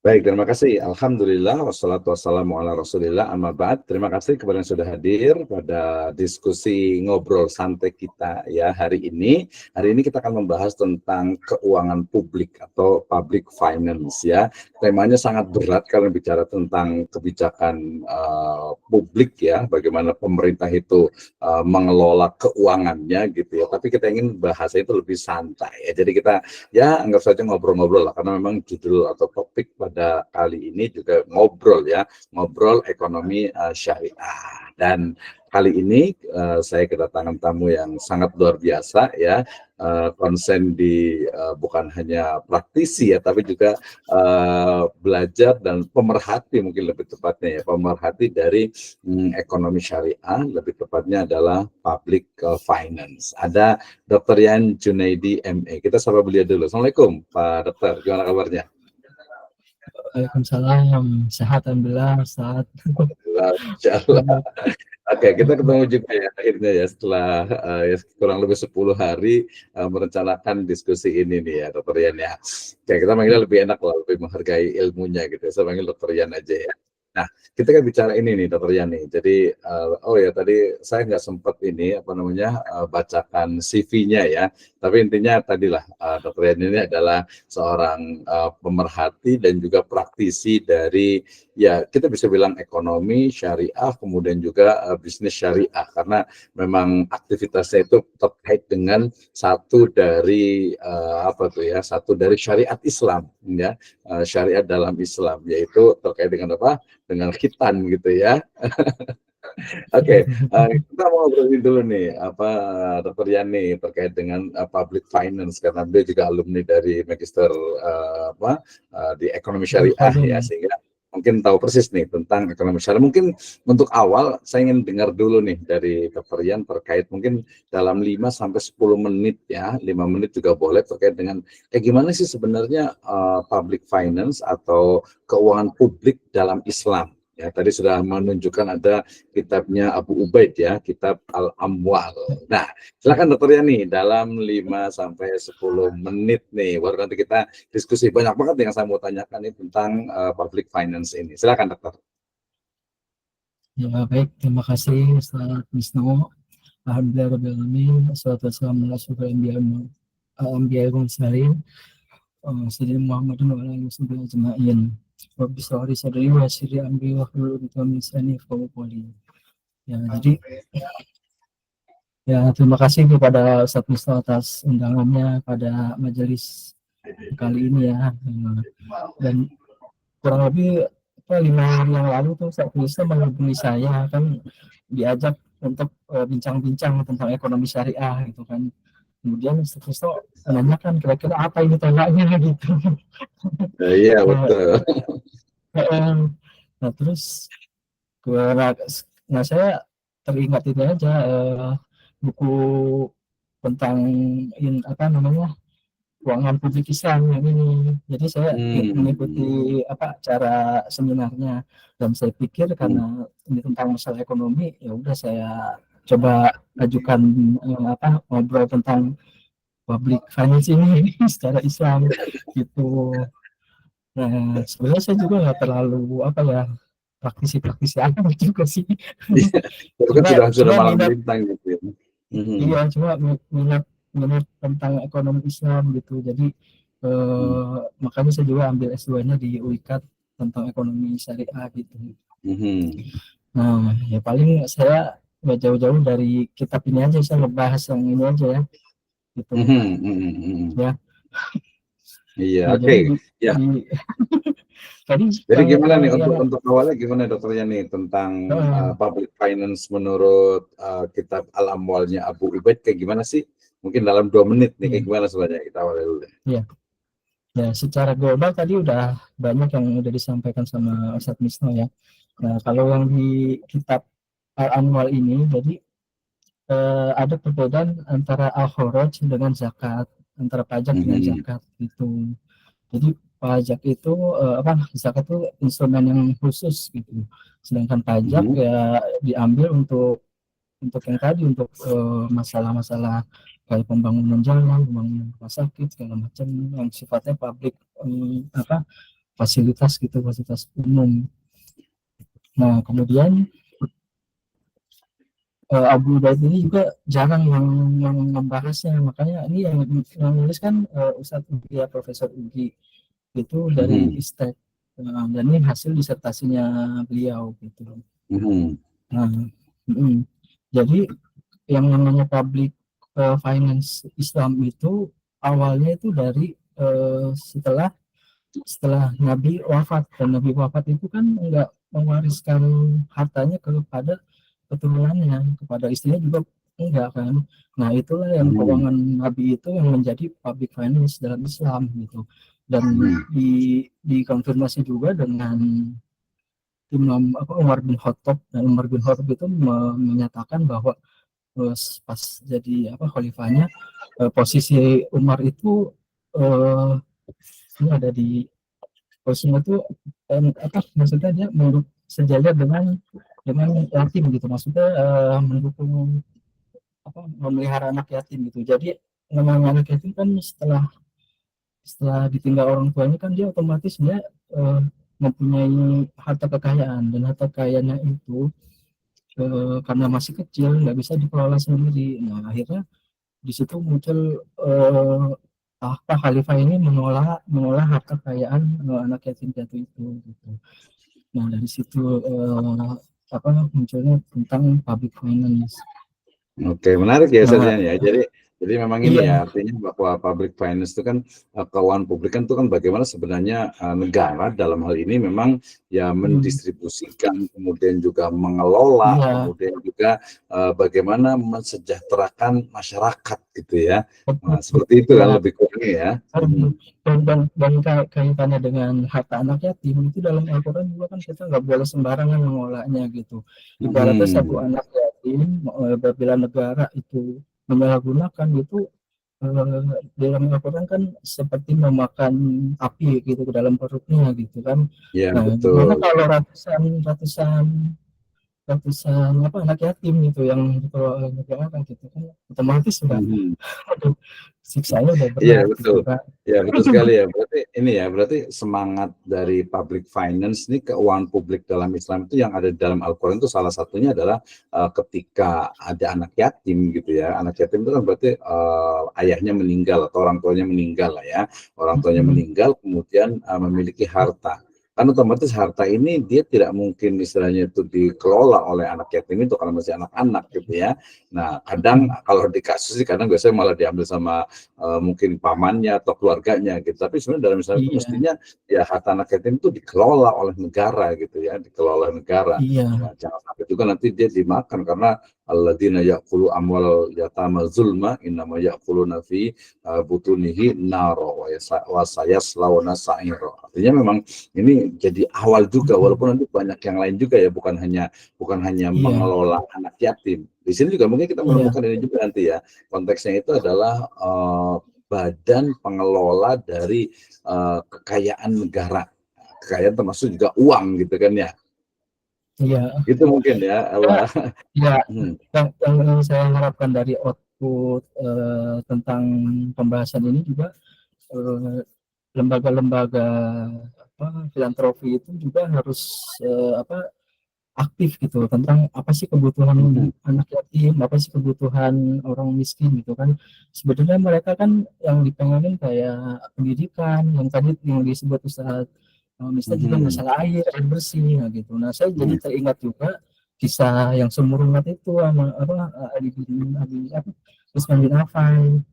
Baik, terima kasih. Alhamdulillah, wassalatu wassalamu ala Rasulillah, amma ba'd. Terima kasih kepada yang sudah hadir pada diskusi ngobrol santai kita ya hari ini. Hari ini kita akan membahas tentang keuangan publik atau public finance ya. Temanya sangat berat kalau bicara tentang kebijakan publik ya, bagaimana pemerintah itu mengelola keuangannya gitu ya. Tapi kita ingin bahasa itu lebih santai ya. Jadi kita ya anggap saja ngobrol-ngobrol lah, karena memang judul atau topik pada kali ini juga ngobrol ya, ngobrol ekonomi syariah. Dan kali ini saya kedatangan tamu yang sangat luar biasa ya, konsen di bukan hanya praktisi ya, tapi juga belajar dan pemerhati, mungkin lebih tepatnya ya, pemerhati dari ekonomi syariah, lebih tepatnya adalah public finance. Ada Dr. Yan Junaidi MA. Kita sapa beliau dulu. Assalamualaikum Pak Dokter, gimana kabarnya? Waalaikumsalam, sehat alhamdulillah, sehat. Alhamdulillah. Oke, kita ketemu juga ya akhirnya ya setelah ya, kurang lebih 10 hari merencanakan diskusi ini nih ya Dokter Yan ya. Oke, kita manggilnya lebih enak lah, lebih menghargai ilmunya gitu. Saya panggil Dokter Yan aja ya. Nah, kita kan bicara ini nih Dokter Yan nih. Jadi oh ya tadi saya nggak sempat ini apa namanya bacakan CV-nya ya. Tapi intinya tadilah Dokter Yan ini adalah seorang pemerhati dan juga praktisi dari ya kita bisa bilang ekonomi syariah, kemudian juga bisnis syariah, karena memang aktivitasnya itu terkait dengan satu dari apa tuh ya, satu dari syariat Islam ya, syariat dalam Islam, yaitu terkait dengan apa, dengan khitan gitu ya. Oke, kita mau ngobrolin dulu nih apa Dokter Yani terkait dengan public finance, karena dia juga alumni dari Magister di ekonomi syariah ya, sehingga mungkin tahu persis nih tentang ekonomi syariah. Mungkin untuk awal saya ingin dengar dulu nih dari Dokter Yan terkait mungkin dalam 5 sampai 10 menit ya, 5 menit juga boleh, terkait dengan gimana sih sebenarnya public finance atau keuangan publik dalam Islam. Ya, tadi sudah menunjukkan ada kitabnya Abu Ubaid ya, kitab Al-Amwal. Nah, silakan Dokter Yani dalam 5 sampai 10 menit nih, baru nanti kita diskusi. Banyak banget yang saya mau tanyakan nih tentang public finance ini. Silakan Dokter. Ya baik, terima kasih Ustaz Wisnu. Alhamdulillah rabbil alamin, wassalatu wassalamu ala asyrofil anbiya'i wal mursalin, sayyidina Muhammadin wa ala alihi wasallam ajma'in. Rabbi shrah li sadri wa yassir li amri wahlul 'uqdatam min lisani yafqahu qawli. Ya, jadi ya terima kasih kepada Ustaz Wisnu atas undangannya pada majelis kali ini ya. Dan kurang lebih 5 hari yang lalu tuh Ustaz Wisnu menghubungi saya, kan diajak untuk bincang-bincang tentang ekonomi syariah gitu kan. Kemudian Ustaz Wisnu menanyakan kira-kira apa ini temanya gitu. Iya betul. Nah terus saya teringat ini aja buku tentang apa namanya, keuangan publik Islam yang ini. Jadi saya mengikuti acara seminarnya, dan saya pikir karena ini tentang masalah ekonomi, ya udah saya coba ajukan ngobrol tentang public finance ini secara Islam gitu. Nah, sebenarnya saya juga nggak terlalu praktisi apa juga sih. Itu kan sudah malam minat, bintang gitu ya. iya, cuma minat tentang ekonomi Islam gitu. Jadi makanya saya juga ambil S2-nya di UIKAD tentang ekonomi syariah gitu. Nah, ya paling saya nggak jauh-jauh dari kitab ini aja, saya ngebahas yang ini aja ya gitu. Ya. Iya, oke. Ya. Jadi gimana nih untuk awalnya gimana Dokter Yani tentang public finance menurut kitab Al-Amwalnya Abu Ubaid, kayak gimana sih? Mungkin dalam 2 menit nih kayak gimana sebenarnya, kita awal dulu deh. Iya. Ya, secara global tadi udah banyak yang udah disampaikan sama Ustaz Wisnu ya. Nah, kalau yang di kitab Al-Amwal ini, jadi ada perbedaan antara al-kharaj dengan zakat, antara pajak dengan zakat gitu. Jadi pajak itu zakat itu instrumen yang khusus gitu. Sedangkan pajak ya diambil untuk yang tadi, untuk masalah-masalah kayak pembangunan jalan, pembangunan rumah sakit segala macam yang sifatnya publik, fasilitas gitu, fasilitas umum. Nah kemudian Abu Ubaid ini juga jarang yang membahasnya, makanya ini yang nulis kan Ustadz Ugi ya, Profesor Ugi itu dari Mhm. ISTEK, dan ini hasil disertasinya beliau gitu. Mhm. Nah, jadi yang namanya public finance Islam itu awalnya itu dari setelah Nabi wafat, dan Nabi wafat itu kan enggak mewariskan hartanya kepada keturunannya, kepada istrinya juga enggak kan. Nah itulah yang Mhm. keuangan Nabi itu yang menjadi public finance dalam Islam gitu, dan Mhm. dikonfirmasi juga dengan Imam Umar bin Khattab, dan Umar bin Khattab itu menyatakan bahwa pas jadi khalifahnya, posisi Umar itu ini ada di posisinya itu maksudnya dia sejajar dengan yatim gitu, maksudnya mendukung memelihara anak yatim gitu. Jadi namanya anak yatim kan setelah setelah ditinggal orang tuanya kan dia otomatis dia eh, mempunyai harta kekayaan, dan harta kekayaannya itu karena masih kecil nggak bisa dikelola sendiri. Nah akhirnya di situ muncul khalifah ini mengolah harta kekayaan anak yatim piatu itu gitu. Nah dari situ munculnya tentang public finance. Oke, menarik ya Nah Sarjan ya. Jadi memang ini iya. ya artinya bahwa public finance itu kan keuangan publik kan itu kan bagaimana sebenarnya negara dalam hal ini memang ya mendistribusikan, kemudian juga mengelola, Iya, kemudian juga bagaimana mensejahterakan masyarakat gitu ya. betul. Nah, seperti itu kan Ya, lebih kurang ya. Mhm. dan kaitannya dengan harta anak yatim itu dalam Al-Quran juga kan kita nggak boleh sembarangan mengolahnya gitu. Ibaratnya satu Mhm. anak yatim, bila negara itu menyalahgunakan itu, dalam Al-Quran kan seperti memakan api gitu ke dalam perutnya gitu kan. Ya Nah gimana betul. kalau ratusan ratusan ratusan anak yatim gitu yang dikelola oleh negara gitu kan, otomatis sudah Mhm. aduh, siksanya udah Iya berat betul. gitu kan. Ya betul sekali ya. Berarti ini ya, berarti semangat dari public finance ini keuangan publik dalam Islam itu yang ada di dalam Al-Qur'an itu salah satunya adalah ketika ada anak yatim gitu ya. Anak yatim itu kan berarti ayahnya meninggal atau orang tuanya meninggal lah ya. Orang tuanya Mhm. meninggal kemudian memiliki harta. Kan otomatis harta ini dia tidak mungkin istilahnya itu dikelola oleh anak yatim itu karena masih anak-anak gitu ya. Nah, kadang kalau di kasus sih kadang biasanya malah diambil sama mungkin pamannya atau keluarganya gitu. Tapi sebenarnya dalam Islam itu Iya, mestinya ya harta anak yatim itu dikelola oleh negara gitu ya, dikelola oleh negara. iya, Ya, jangan sampai juga nanti dia dimakan karena alladzina ya'kulu amwal yatama zulma innama ya'kuluna fi butunihi naro wa sayaslawna sa'ira. Artinya memang ini jadi awal juga mhm, walaupun nanti banyak yang lain juga ya, bukan hanya iya, mengelola anak yatim. Di sini juga mungkin kita iya, menemukan ini juga nanti ya. Konteksnya itu adalah badan pengelola dari kekayaan negara. Kekayaan termasuk juga uang gitu kan ya. iya. Itu mungkin ya. Ya, ya, Hmm. yang saya harapkan dari output tentang pembahasan ini juga, eh, lembaga-lembaga filantropi itu juga harus aktif gitu tentang apa sih kebutuhan Hmm. anak yatim, apa sih kebutuhan orang miskin gitu kan. Sebenarnya mereka kan yang dipengenin kayak pendidikan, yang tadi yang disebut Ustaz Mister juga Hmm. masalah air bersih nah gitu. Nah saya Hmm. jadi teringat juga kisah yang seumur itu sama Ali bin Abi Utsman bin Affan,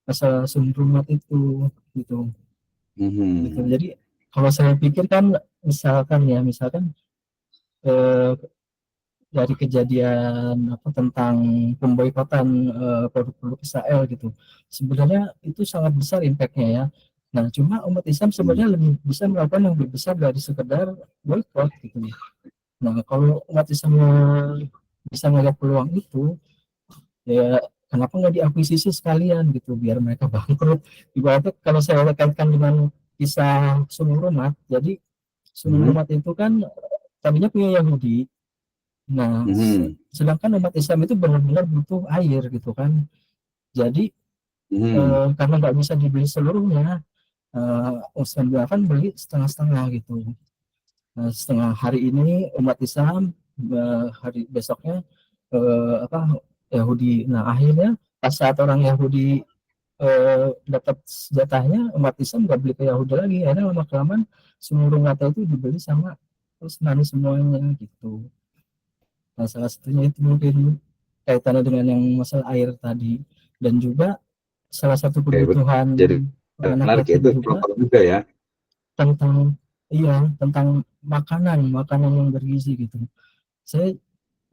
masalah seumur itu gitu gitu. Hmm. Jadi kalau saya pikir kan misalkan eh, dari kejadian tentang pemboikotan produk-produk Israel gitu. Sebenarnya itu sangat besar impact-nya ya. Nah, cuma umat Islam Hmm. sebenarnya lebih bisa melakukan yang lebih besar dari sekedar boikot gitu. Nah, kalau umat Islam bisa melihat peluang itu, ya kenapa nggak diakuisisi sekalian gitu biar mereka bangkrut. Ibaratnya kalau saya kaitkan dengan kisah Sulung Umat, jadi Sulung Hmm. Umat itu kan tadinya punya Yahudi. Nah, Hmm. sedangkan umat Islam itu benar-benar butuh air gitu kan. Jadi karena nggak bisa dibeli seluruhnya, Ustadz kan beli setengah-setengah gitu. Nah, setengah hari ini umat Islam, hari besoknya Yahudi. Nah, akhirnya pas saat orang Yahudi dapat jatahnya, umat Islam nggak beli ke Yahudi lagi. Akhirnya lama kelamaan seluruh mata itu dibeli sama Utsmani semuanya gitu. Nah, salah satunya itu mungkin kaitannya dengan yang masalah air tadi, dan juga salah satu kebutuhan Jadi anak menarik yatim itu juga juga ya. tentang tentang makanan yang bergizi gitu. Saya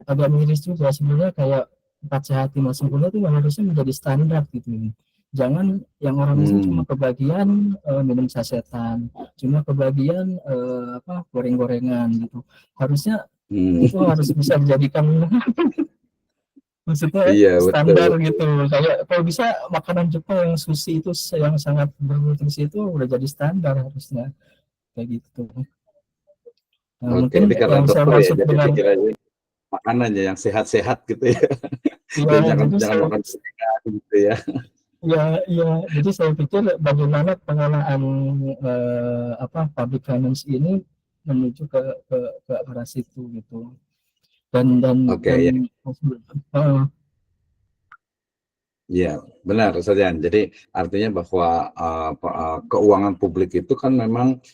agak miris juga sebenarnya, kayak 4 sehat 5 sempurna itu harusnya menjadi standar gitu. Jangan yang orang miskin cuma kebagian minum sasetan, cuma kebagian goreng-gorengan gitu. Harusnya itu harus bisa dijadikan maksudnya Iya, standar betul. gitu. Kayak kalau bisa makanan Jepang yang sushi itu yang sangat bernutrisi itu udah jadi standar harusnya kayak gitu. Nah, Oke, mungkin ini karena yang saya dokter ya, maksud jadi dengan pikirannya makanannya yang sehat-sehat gitu ya. ya, Dan jangan jadi jangan saya makan sehat gitu ya. jadi saya pikir bagaimana pengelolaan public finance ini menuju ke arah situ gitu. Oke, Dan ya. uh, Iya, benar, Sajan. Jadi artinya bahwa keuangan publik itu kan memang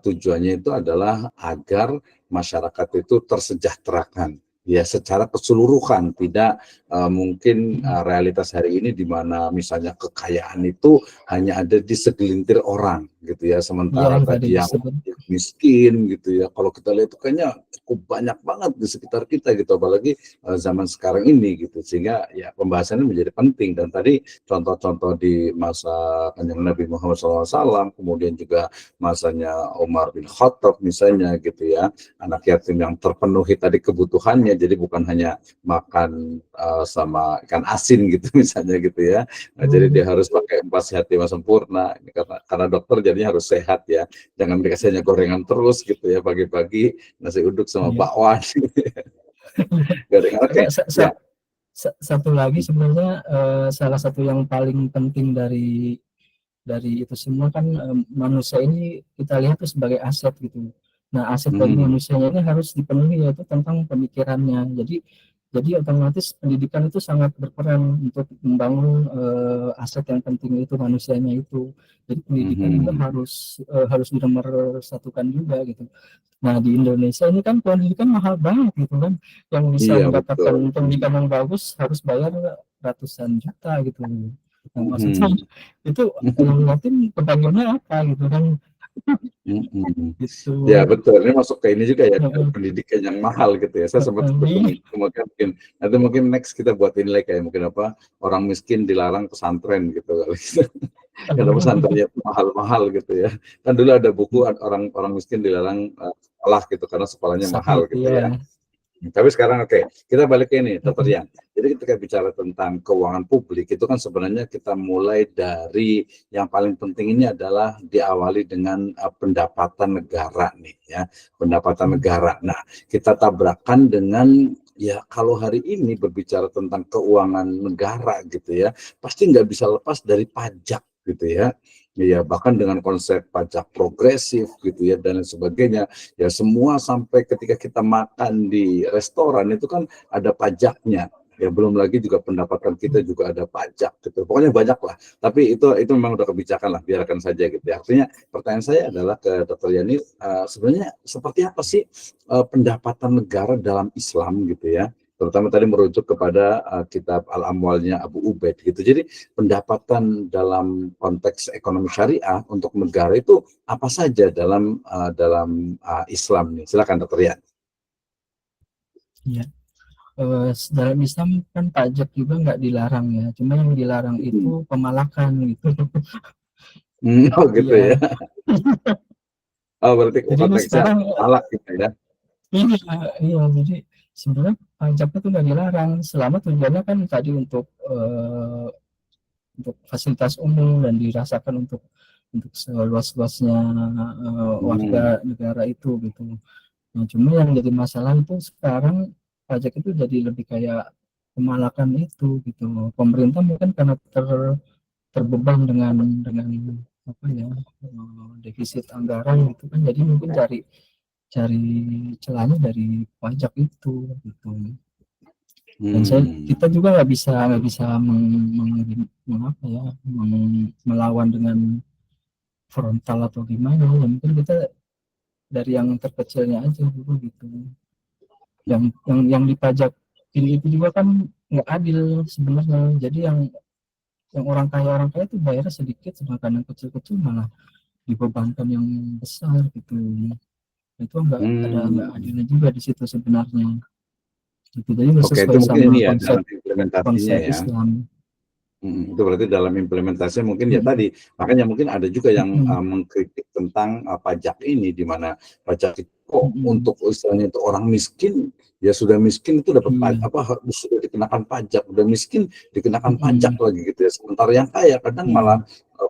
tujuannya itu adalah agar masyarakat itu tersejahterakan, ya secara keseluruhan, tidak mungkin realitas hari ini di mana misalnya kekayaan itu hanya ada di segelintir orang, gitu ya. Sementara yang tadi tadi yang disebut miskin, gitu ya. Kalau kita lihat itu kayaknya cukup banyak banget di sekitar kita, gitu. Apalagi zaman sekarang ini gitu, sehingga ya pembahasannya menjadi penting. Dan tadi contoh-contoh di masa Kanjeng Nabi Muhammad SAW, kemudian juga masanya Umar bin Khattab misalnya gitu ya, anak yatim yang terpenuhi tadi kebutuhannya, jadi bukan hanya makan sama ikan asin gitu misalnya gitu ya. Nah, jadi dia harus pakai 4 sehat 5 sempurna karena dokter jadinya harus sehat ya, jangan dikasihnya gorengan terus gitu ya, pagi-pagi nasi uduk sama ya. bakwan. Gorengan, oke ya. Satu lagi sebenarnya salah satu yang paling penting dari itu semua kan, manusia ini kita lihat tuh sebagai aset gitu. Nah, aset dari manusianya ini harus dipenuhi, yaitu tentang pemikirannya. Jadi otomatis pendidikan itu sangat berperan untuk membangun aset yang penting itu manusianya itu. Jadi pendidikan juga harus satukan juga gitu. Nah, di Indonesia ini kan pendidikan mahal banget gitu kan. Yang bisa Iya, mendapatkan betul. pendidikan yang bagus harus bayar ratusan juta gitu. Nah, maksudnya Mhm. itu yang yatim kebagiannya apa gitu kan, Mhm. gitu. Ya betul, ini masuk ke ini juga ya, Heeh, pendidikan yang mahal gitu ya. Saya sempat iya, ketemu itu, mungkin nanti mungkin next kita buat ini lagi kayak mungkin apa, orang miskin dilarang pesantren gitu kali gitu. Karena pesantrennya itu mahal-mahal gitu ya. Kan dulu ada buku orang orang miskin dilarang sekolah gitu karena sekolahnya mahal sakit gitu ya. ya. Tapi sekarang oke, kita balik ke ini, Dokter Yan. Jadi ketika bicara tentang keuangan publik itu kan sebenarnya kita mulai dari yang paling penting ini adalah diawali dengan pendapatan negara nih ya, pendapatan negara. Nah, kita tabrakan dengan ya kalau hari ini berbicara tentang keuangan negara gitu ya, pasti nggak bisa lepas dari pajak gitu ya. Ya bahkan dengan konsep pajak progresif gitu ya dan lain sebagainya. Ya semua sampai ketika kita makan di restoran itu kan ada pajaknya. Ya belum lagi juga pendapatan kita juga ada pajak gitu. Pokoknya banyak lah. Tapi itu memang udah kebijakan lah, biarkan saja gitu ya. Artinya pertanyaan saya adalah ke Dr. Yani, sebenarnya seperti apa sih pendapatan negara dalam Islam gitu ya? Terutama tadi merujuk kepada kitab Al-Amwalnya Abu Ubaid gitu. Jadi pendapatan dalam konteks ekonomi syariah untuk negara itu apa saja dalam Islam nih? Silakan Dokter Yan. Iya. Dalam Islam kan pajak juga nggak dilarang ya, cuma yang dilarang itu pemalakan gitu. Oh gitu ya. Iya. Oh berarti Jadi ini konteksnya sekarang malak gitu ya. ini iya, jadi sebenarnya pajak itu nggak dilarang selama tujuannya kan tadi untuk fasilitas umum dan dirasakan untuk seluas-luasnya warga negara itu gitu. Nah, cuma yang jadi masalah itu sekarang pajak itu jadi lebih kayak kemalakan itu gitu. Pemerintah mungkin karena terbeban dengan apa ya, defisit anggaran gitu kan, jadi mungkin cari cari celahnya dari pajak itu gitu. Dan kita juga nggak bisa apa ya, melawan dengan frontal atau gimana ya, mungkin kita dari yang terkecilnya aja dulu gitu. Yang dipajak ini itu juga kan nggak adil sebenarnya. Jadi yang orang kaya itu bayarnya sedikit, sedangkan yang kecil-kecil malah dibebankan yang besar gitu. Itu nggak adilnya juga di situ sebenarnya gitu. Jadi nggak Oke, itu sesuai mungkin sama ini ya konsep dalam implementasinya ya. Islam. Itu berarti dalam implementasinya mungkin ya tadi, makanya mungkin ada juga yang mengkritik tentang pajak ini, di mana pajak itu kok untuk istilahnya itu orang miskin, ya sudah miskin itu dapat sudah dikenakan pajak, udah miskin dikenakan pajak lagi gitu ya. Sementara yang kaya kadang malah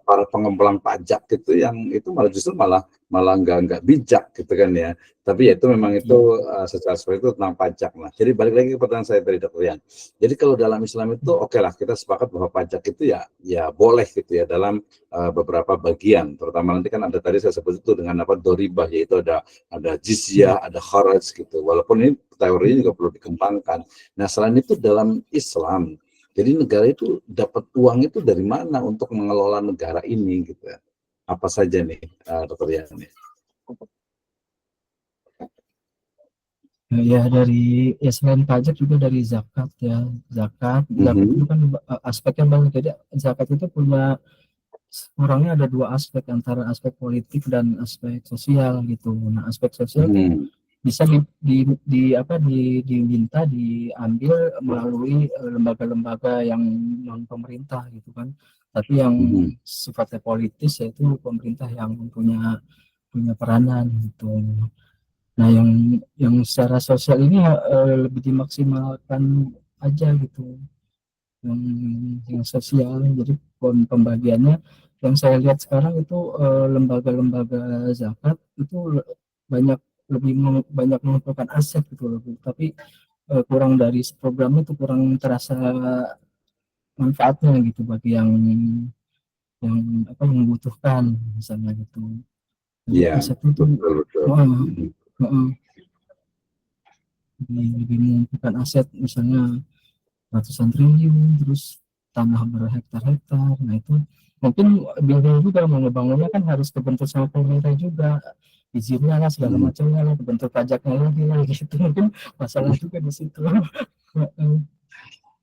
para pengemplang pajak gitu, yang itu malah justru malah nggak bijak gitu kan ya. Tapi ya itu memang itu secara seperti itu tentang pajak. Nah, jadi balik lagi ke pertanyaan saya tadi, Dr. Rian. Jadi kalau dalam Islam itu oke lah, kita sepakat bahwa pajak itu ya boleh gitu ya dalam beberapa bagian. Terutama nanti kan ada tadi saya sebut itu dengan apa, doribah, yaitu ada jizyah, ada kharaj gitu. Walaupun ini teorinya juga perlu dikembangkan. Nah, selain itu dalam Islam, jadi negara itu dapat uang itu dari mana untuk mengelola negara ini gitu ya. Apa saja nih, Dr. Rian? Ya dari selain pajak juga dari zakat ya. Zakat itu kan aspeknya banyak. Jadi zakat itu punya, kurangnya ada dua aspek, antara aspek politik dan aspek sosial gitu. Nah, aspek sosial itu bisa diminta diambil melalui lembaga-lembaga yang non pemerintah gitu kan. Tapi yang sifatnya politis, yaitu pemerintah yang punya peranan gitu. Nah, yang secara sosial ini lebih dimaksimalkan aja gitu. Yang sosial, jadi pembagiannya yang saya lihat sekarang itu lembaga-lembaga zakat itu banyak mengumpulkan aset gitu loh, tapi kurang dari programnya itu kurang terasa manfaatnya gitu bagi yang membutuhkan misalnya gitu. Jadi aset itu lebih mengumpulkan aset, misalnya ratusan triliun, terus tanah berhektar-hektar. Nah, itu mungkin bingung juga, mau ngebangunnya kan harus kebentuk sama pemerintah juga, izinnya lah, segala macamnya lah, kebentuk pajaknya lagi lah gitu. Mungkin masalah juga di situ.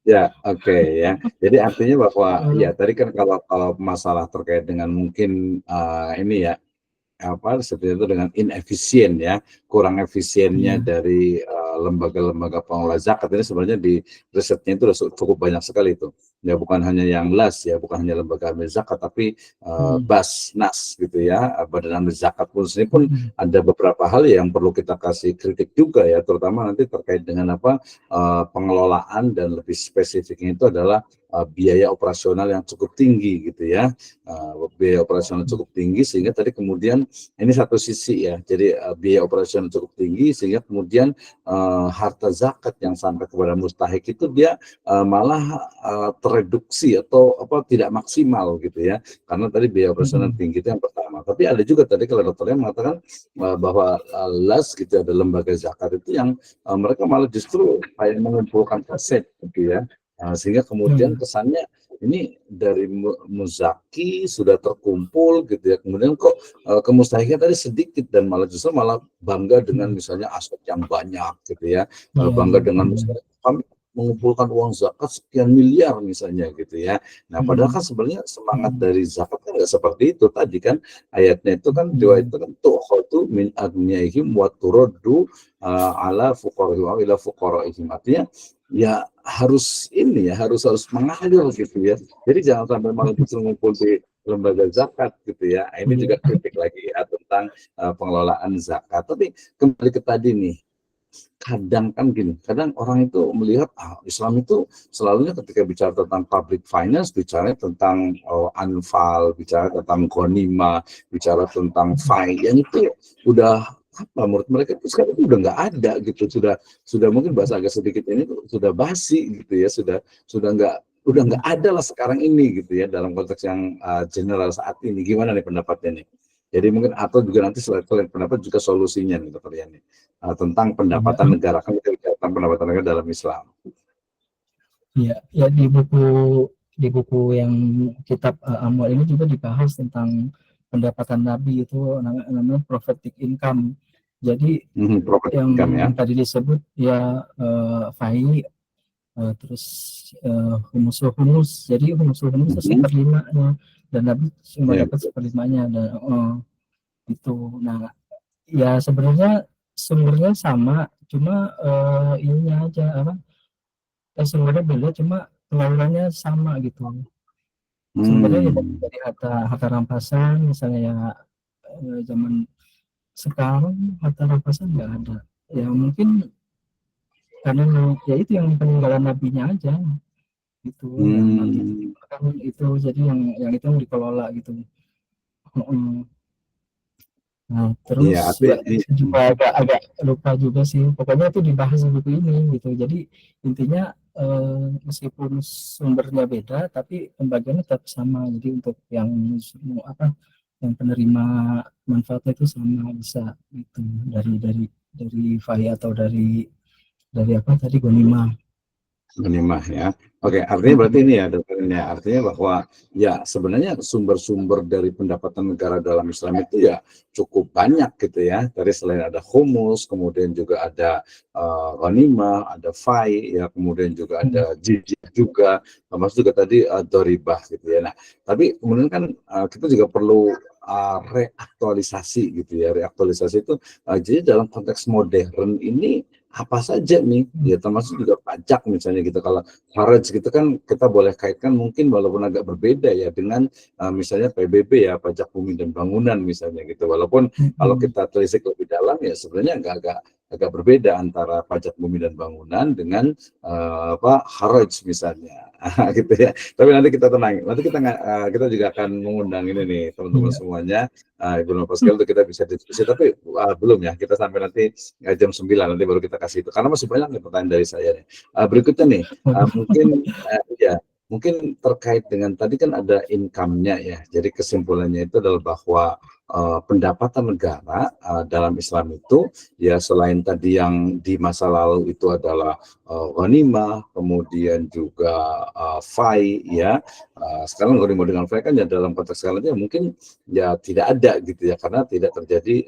Ya, oke ya. Jadi artinya bahwa ya tadi kan kalau masalah terkait dengan mungkin ini ya, apa seperti itu, dengan inefisien ya, kurang efisiennya dari lembaga-lembaga pengelola zakat ini, sebenarnya di risetnya itu sudah cukup banyak sekali itu. Ya bukan hanya yang LAS ya, bukan hanya lembaga amil zakat, tapi Basnas gitu ya, Badan Amil Zakat pun sendiri pun ada beberapa hal yang perlu kita kasih kritik juga ya, terutama nanti terkait dengan apa, pengelolaan, dan lebih spesifiknya itu adalah biaya operasional yang cukup tinggi gitu ya, biaya operasional cukup tinggi, sehingga tadi kemudian ini satu sisi ya, jadi biaya operasional cukup tinggi, sehingga kemudian harta zakat yang sampai kepada mustahik itu dia malah tereduksi atau apa, tidak maksimal gitu ya, karena tadi biaya operasional tinggi, itu yang pertama. Tapi ada juga tadi kalau dokternya mengatakan bahwa LAS gitu, ada lembaga zakat itu yang mereka malah justru kayak mengumpulkan aset gitu ya, sehingga kemudian kesannya ini dari muzaki sudah terkumpul gitu ya, kemudian kok kemustahikan tadi sedikit, dan malah justru malah bangga dengan misalnya aset yang banyak gitu ya, bangga dengan misalnya kami mengumpulkan uang zakat sekian miliar misalnya gitu ya. Nah, padahal kan sebenarnya semangat dari zakat kan nggak seperti itu tadi kan, ayatnya itu kan riwayat itu kan tu'khadhu min agniyaihim wa turaddu ala fuqara'ihim wa ila fuqara'ihim, artinya ya harus ini ya, harus mengalir gitu ya. Jadi jangan sampai malah justru ngumpul di lembaga zakat gitu ya. Ini juga kritik lagi ya tentang pengelolaan zakat. Tapi kembali ke tadi nih, kadang kan gini, kadang orang itu melihat Islam itu selalunya ketika bicara tentang public finance, bicara tentang anfal, bicara tentang ghanimah, bicara tentang fai, yang itu udah apa menurut mereka itu sekarang udah nggak ada gitu, sudah mungkin bahasa agak sedikit ini tuh sudah basi gitu ya, udah nggak ada lah sekarang ini gitu ya dalam konteks yang general saat ini. Gimana nih pendapatnya nih? Jadi mungkin atau juga nanti selain pendapat juga solusinya nih Dr. Yani tentang pendapatan Ya, negara, kan kita bicara tentang pendapatan negara dalam Islam. ya, ya di buku yang kitab Amwal ini juga dibahas tentang pendapatan Nabi itu namanya prophetic income. Jadi Property yang income ya. tadi disebut ya fai, terus humus. Jadi humus itu seperlimanya dan Nabi cuma Ya, dapat seperlimanya dan itu. Nah, ya sebenarnya sumbernya sama, cuma ininya aja apa? Sumbernya beda, cuma penyalurannya sama gitu. Sumbernya ya dari harta rampasan, misalnya ya zaman sekarang harta rampasan nggak ada. Ya mungkin karena ya itu yang peninggalan nabinya aja itu yang nabi kan itu, jadi yang itu yang dikelola gitu. Nah, terus Iya, ya artinya saya juga agak lupa juga sih. Pokoknya itu dibahas di buku ini gitu. Jadi intinya meskipun sumbernya beda, tapi pembagiannya tetap sama. Jadi untuk yang apa, yang penerima manfaatnya itu sama, bisa gitu dari FAI atau dari apa tadi Gonima. menimah ya. Oke, artinya berarti ini ya dokternya, artinya bahwa ya sebenarnya sumber-sumber dari pendapatan negara dalam Islam itu ya cukup banyak gitu ya. Dari selain ada humus, kemudian juga ada ghanimah, ada fai, ya kemudian juga ada jizyah juga, termasuk juga tadi doribah gitu ya. Nah, tapi kemudian kan kita juga perlu reaktualisasi gitu ya. Reaktualisasi itu jadi dalam konteks modern ini apa saja nih ya, termasuk juga pajak misalnya gitu. Kalau haraj gitu kan kita boleh kaitkan mungkin walaupun agak berbeda ya dengan misalnya PBB ya, pajak bumi dan bangunan misalnya gitu, walaupun kalau kita telisik lebih dalam ya sebenarnya agak berbeda antara pajak bumi dan bangunan dengan haraj misalnya gitu ya. Tapi nanti kita tenang, nanti kita juga akan mengundang ini nih teman-teman semuanya, Ibu Nova sekalian, untuk kita bisa diskusi, tapi belum ya, kita sampai nanti jam 9 nanti baru kita kasih itu, karena masih banyak nih pertanyaan dari saya nih. Berikutnya nih, mungkin terkait dengan tadi kan ada income-nya ya, jadi kesimpulannya itu adalah bahwa pendapatan negara dalam Islam itu ya selain tadi yang di masa lalu itu adalah ghanimah, kemudian juga fai ya, sekarang ghanimah dengan fai kan ya dalam konteks sekarang ya mungkin ya tidak ada gitu ya, karena tidak terjadi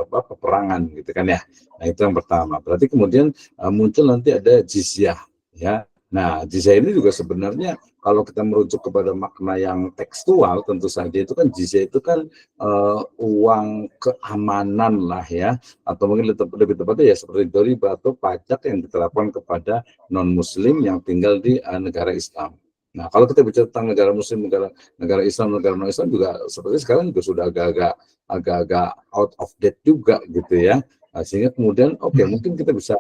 peperangan gitu kan ya. Nah itu yang pertama. Berarti kemudian muncul nanti ada jizyah ya. Nah jizyah ini juga sebenarnya kalau kita merujuk kepada makna yang tekstual, tentu saja itu kan jizyah itu kan uang keamanan lah ya, atau mungkin lebih tepatnya ya seperti riba atau pajak yang diterapkan kepada non muslim yang tinggal di negara Islam. Nah, kalau kita bicara tentang negara muslim, negara Islam, negara non Islam juga seperti sekarang juga sudah agak-agak out of date juga gitu ya. Nah, sehingga kemudian mungkin kita bisa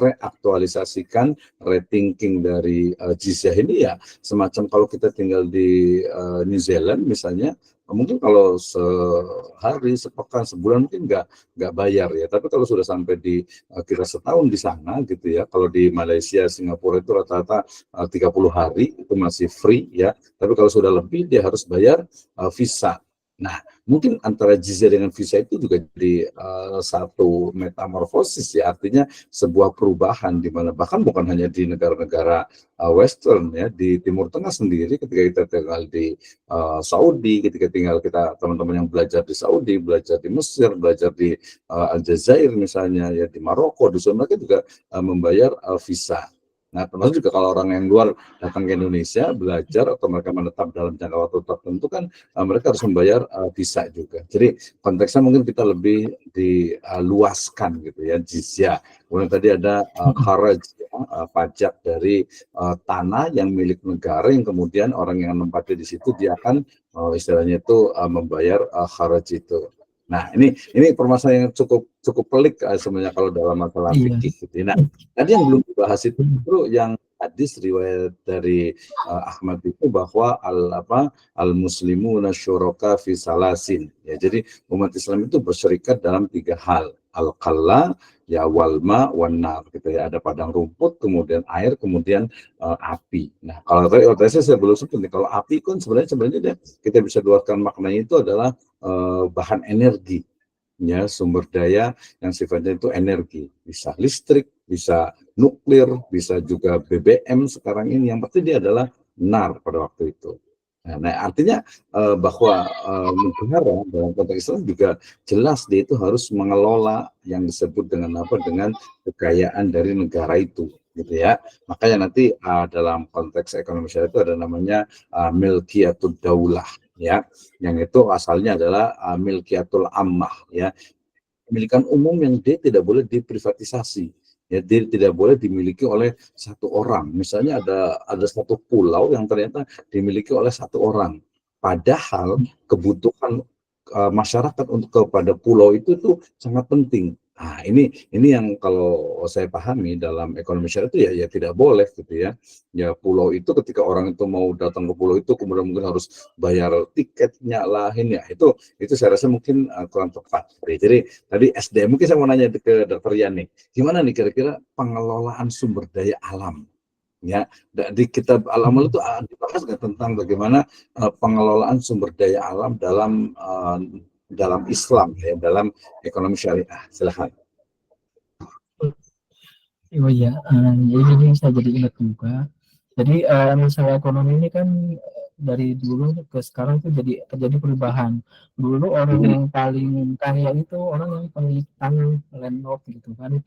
reaktualisasikan rethinking dari jizyah ini ya, semacam kalau kita tinggal di New Zealand misalnya, mungkin kalau sehari, sepekan, sebulan mungkin nggak bayar ya. Tapi kalau sudah sampai di kita setahun di sana gitu ya, kalau di Malaysia, Singapura itu rata-rata 30 hari itu masih free ya. Tapi kalau sudah lebih dia harus bayar visa. Nah, mungkin antara jizya dengan visa itu juga jadi satu metamorfosis ya, artinya sebuah perubahan di mana bahkan bukan hanya di negara-negara Western ya, di Timur Tengah sendiri ketika kita tinggal di Saudi, ketika tinggal kita teman-teman yang belajar di Saudi, belajar di Mesir, belajar di Aljazair misalnya ya, di Maroko, di sana mereka juga membayar visa. Nah, termasuk juga kalau orang yang luar datang ke Indonesia belajar atau mereka menetap dalam jangka waktu tertentu kan mereka harus membayar visa juga. Jadi konteksnya mungkin kita lebih diluaskan gitu ya, jizya. Kemudian tadi ada kharaj, pajak dari tanah yang milik negara yang kemudian orang yang menempati di situ dia akan istilahnya itu membayar kharaj itu. Nah, ini permasalahan yang cukup pelik sebenarnya kalau dalam masalah fikih gitu. Nah, tadi yang belum dibahas itu justru yang hadis riwayat dari Ahmad itu bahwa al muslimuna syuraka fi salasin. Ya, jadi umat Islam itu berserikat dalam 3 hal. Al-qalla, ya walma, wanar gitu ya. Ada padang rumput, kemudian air, kemudian api. Nah, kalau tadi saya belum sebut nih, kalau api kan sebenarnya kita bisa luarkan maknanya itu adalah bahan energi, ya, sumber daya yang sifatnya itu energi, bisa listrik, bisa nuklir, bisa juga BBM sekarang ini. Yang pasti dia adalah nar pada waktu itu. Nah, artinya bahwa negara dalam konteks Islam juga jelas dia itu harus mengelola yang disebut dengan dengan kekayaan dari negara itu, gitu ya. Makanya nanti dalam konteks ekonomi syariah itu ada namanya milkiyatud daulah, ya, yang itu asalnya adalah milkiyatul ammah, ya, pemilikan umum yang dia tidak boleh diprivatisasi, ya, dia tidak boleh dimiliki oleh satu orang. Misalnya ada satu pulau yang ternyata dimiliki oleh satu orang, padahal kebutuhan masyarakat untuk kepada pulau itu tuh sangat penting. Nah, ini yang kalau saya pahami dalam ekonomi syariah itu ya tidak boleh gitu ya. Ya, pulau itu ketika orang itu mau datang ke pulau itu kemudian mungkin harus bayar tiketnya lah, ini ya, itu saya rasa mungkin kurang tepat. Jadi tadi SDM, mungkin saya mau nanya ke Dr. Yan nih, gimana nih kira-kira pengelolaan sumber daya alam? Ya, di kitab Al-Amal itu dibahas nggak tentang bagaimana pengelolaan sumber daya alam dalam Islam, ya, dalam ekonomi syariah. Silahkan. Oh iya, jadi ini saya jadi ingat juga. Jadi masalah ekonomi ini kan dari dulu ke sekarang tuh jadi terjadi perubahan. Dulu orang yang paling kaya itu orang yang pemilik tanah, landlord gitu kan.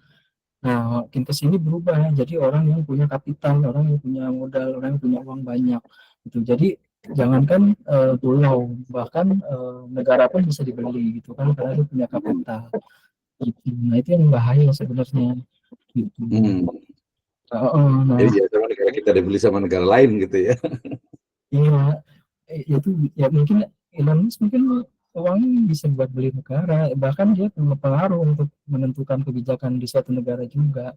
Nah, makin ke sini berubah, jadi orang yang punya kapital, orang yang punya modal, orang yang punya uang banyak gitu. Jadi jangankan pulau, bahkan negara pun bisa dibeli gitu kan, karena dia punya kapital gitu. Nah, itu yang bahaya sebenarnya gitu. Nah, Jadi jangan sama negara kita dibeli sama negara lain gitu ya. iya, itu ya mungkin Elon Musk mungkin uangnya bisa buat beli negara, bahkan dia punya pengaruh untuk menentukan kebijakan di suatu negara juga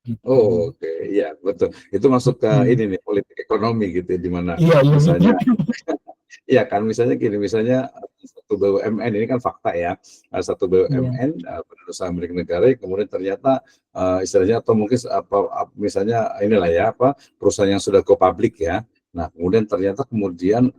gitu. Oh, oke, iya betul. Itu masuk ke ini nih, politik ekonomi gitu ya, di mana Iya, iya, misalnya, iya. iya kan, misalnya gini, misalnya satu BUMN ini kan fakta ya, satu Iya, BUMN badan usaha milik negara yang kemudian ternyata istilahnya atau mungkin misalnya inilah ya perusahaan yang sudah go public ya. Nah, kemudian ternyata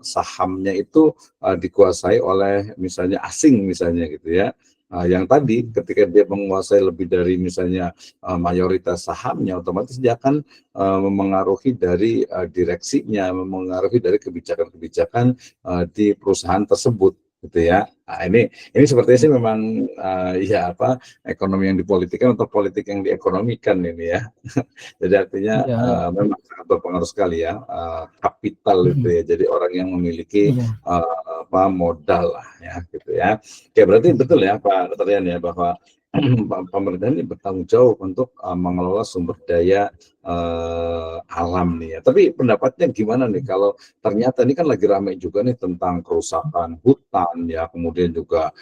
sahamnya itu dikuasai oleh misalnya asing misalnya gitu ya. Yang tadi ketika dia menguasai lebih dari misalnya mayoritas sahamnya, otomatis dia akan memengaruhi dari direksinya, memengaruhi dari kebijakan-kebijakan di perusahaan tersebut, gitu ya. Nah, ini sepertinya sih memang ya ekonomi yang dipolitikan atau politik yang diekonomikan ini ya. Jadi artinya iya, memang sangat berpengaruh sekali ya, kapital itu ya. Jadi orang yang memiliki iya, modal lah ya, gitu ya. Oke, berarti betul ya Pak Dr. Yan ya, bahwa pemerintah ini bertanggung jawab untuk mengelola sumber daya alam nih ya. Tapi pendapatnya gimana nih kalau ternyata ini kan lagi ramai juga nih tentang kerusakan hutan ya, kemudian juga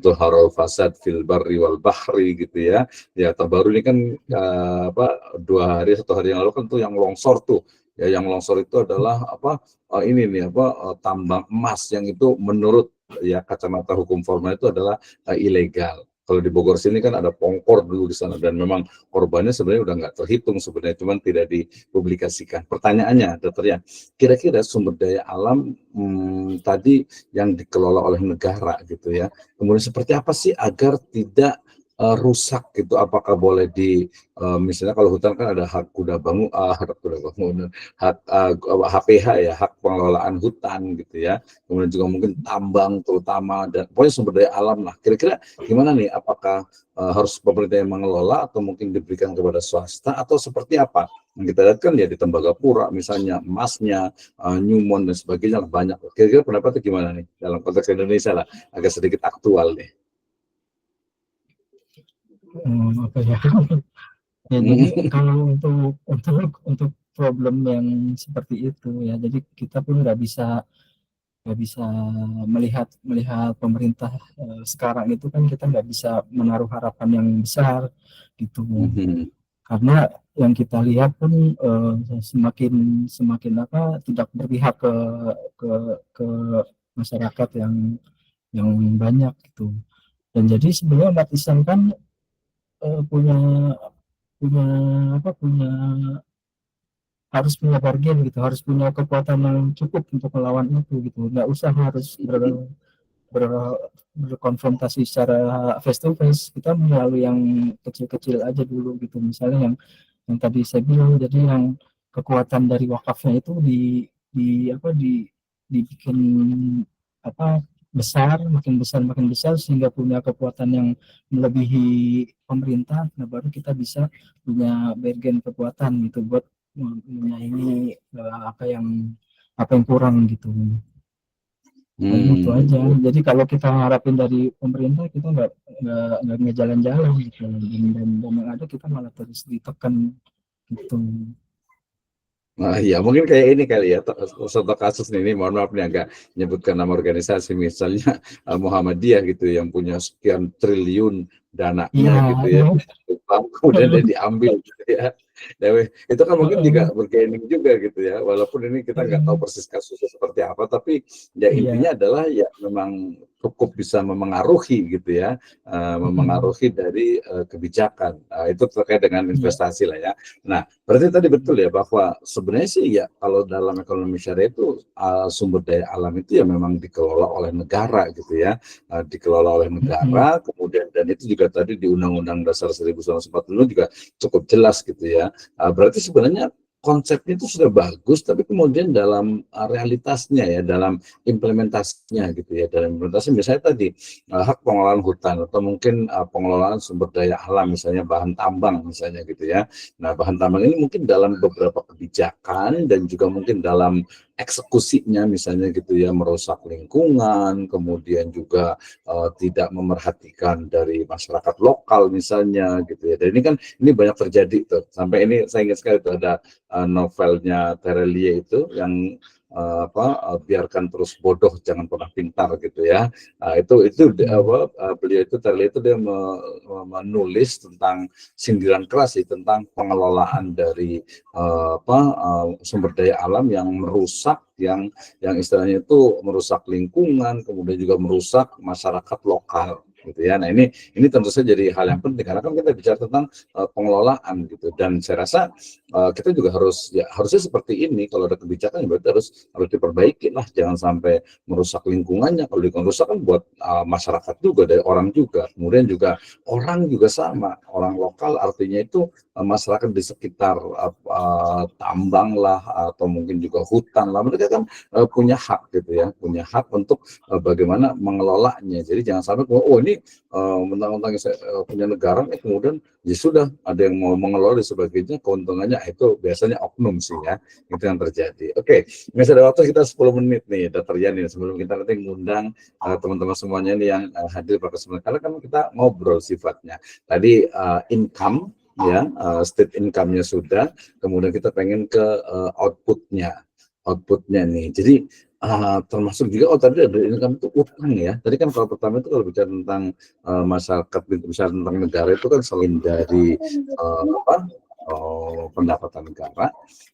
dhuharul fasad fil barri wal bahri gitu ya. Ya, terbaru ini kan 1 hari yang lalu kan tuh yang longsor tuh. Ya, yang longsor itu adalah ini nih tambang emas yang itu menurut ya kacamata hukum formal itu adalah ilegal. Kalau di Bogor sini kan ada Pongkor dulu di sana, dan memang korbannya sebenarnya udah nggak terhitung sebenarnya, cuman tidak dipublikasikan. Pertanyaannya, Dokter Yan, kira-kira sumber daya alam tadi yang dikelola oleh negara gitu ya, kemudian seperti apa sih agar tidak rusak gitu? Apakah boleh misalnya kalau hutan kan ada hak kuda bangun, hak HPH ya, hak pengelolaan hutan gitu ya. Kemudian juga mungkin tambang terutama, dan pokoknya sumber daya alam lah. Kira-kira gimana nih? Apakah harus pemerintah yang mengelola atau mungkin diberikan kepada swasta atau seperti apa? Yang kita lihat kan ya di Tembagapura misalnya emasnya, Newmont dan sebagainya banyak. Kira-kira pendapatnya gimana nih dalam konteks Indonesia lah, agak sedikit aktual nih. apa ya? Ya, jadi kalau untuk problem yang seperti itu ya, jadi kita pun nggak bisa melihat melihat pemerintah sekarang itu kan kita nggak bisa menaruh harapan yang besar gitu. Mhm. karena yang kita lihat pun semakin semakin apa tidak berpihak ke ke masyarakat yang banyak gitu. Dan jadi sebenarnya umat Islam kan punya punya punya harus punya bargain gitu, harus punya kekuatan yang cukup untuk melawan itu gitu, nggak usah harus ber, berkonfrontasi secara face to face, kita melalui yang kecil-kecil aja dulu gitu, misalnya yang tadi saya bilang, jadi yang kekuatan dari wakafnya itu dibikin apa besar, makin besar sehingga punya kekuatan yang melebihi pemerintah. Nah baru kita bisa punya bergen kekuatan gitu buat menyaingi apa yang kurang gitu. Paling itu aja. Jadi kalau kita harapin dari pemerintah, kita nggak ngejalan-jalan gitu, dan yang ada kita malah terus ditekan gitu. Nah, ya mungkin kayak ini kali ya, contoh kasus ini, mohon maaf nih agak menyebutkan nama organisasi, misalnya Muhammadiyah gitu, yang punya sekian triliun dananya gitu ya, kemudian dia diambil gitu ya. Nah, itu kan mungkin juga bergaining juga gitu ya, walaupun ini kita nggak tahu persis kasusnya seperti apa, tapi ya intinya adalah ya memang cukup bisa memengaruhi gitu ya, memengaruhi dari kebijakan. Itu terkait dengan investasi lah ya. Nah, berarti tadi betul ya bahwa sebenarnya sih ya kalau dalam ekonomi syariah itu sumber daya alam itu ya memang dikelola oleh negara gitu ya, dikelola oleh negara, kemudian dan itu juga tadi di Undang-Undang Dasar 1945 juga cukup jelas gitu ya. Berarti sebenarnya konsepnya itu sudah bagus, tapi kemudian dalam realitasnya ya, dalam implementasinya gitu ya, dalam implementasi misalnya tadi hak pengelolaan hutan atau mungkin pengelolaan sumber daya alam, misalnya bahan tambang misalnya gitu ya. Nah, bahan tambang ini mungkin dalam beberapa kebijakan dan juga mungkin dalam eksekusinya misalnya gitu ya, merusak lingkungan, kemudian juga tidak memerhatikan dari masyarakat lokal misalnya gitu ya. Dan ini banyak terjadi tuh. Sampai ini saya ingat sekali tuh ada novelnya Terelie itu yang biarkan terus bodoh jangan pernah pintar gitu ya. Beliau itu Terelie itu dia menulis tentang sindiran keras sih tentang pengelolaan dari sumber daya alam yang merusak, yang istilahnya itu merusak lingkungan, kemudian juga merusak masyarakat lokal gitu ya. Nah ini tentu saja jadi hal yang penting karena kan kita bicara tentang pengelolaan gitu, dan saya rasa kita juga harusnya seperti ini, kalau ada kebijakan ya berarti harus diperbaiki lah, jangan sampai merusak lingkungannya. Kalau lingkungan rusak kan buat masyarakat juga, dari orang juga, kemudian juga orang juga sama, orang lokal artinya itu masyarakat di sekitar tambang lah atau mungkin juga hutan lah, mereka kan punya hak gitu ya, punya hak untuk bagaimana mengelolanya. Jadi jangan sampai ini mentang-mentang punya negara kemudian ya sudah ada yang mau mengelola dan sebagainya, keuntungannya itu biasanya oknum sih ya, itu yang terjadi. Oke, masih ada waktu kita 10 menit nih Dr. Yani sebelum kita nanti mengundang teman-teman semuanya nih yang hadir pada kesempatan, karena kan kita ngobrol sifatnya. Tadi income ya, state income-nya sudah, kemudian kita pengen ke outputnya nih. Jadi termasuk juga tadi ada income itu utang ya. Tadi kan kalau pertama itu kalau bicara tentang masyarakat, bicara tentang negara itu kan selain dari pendapatan negara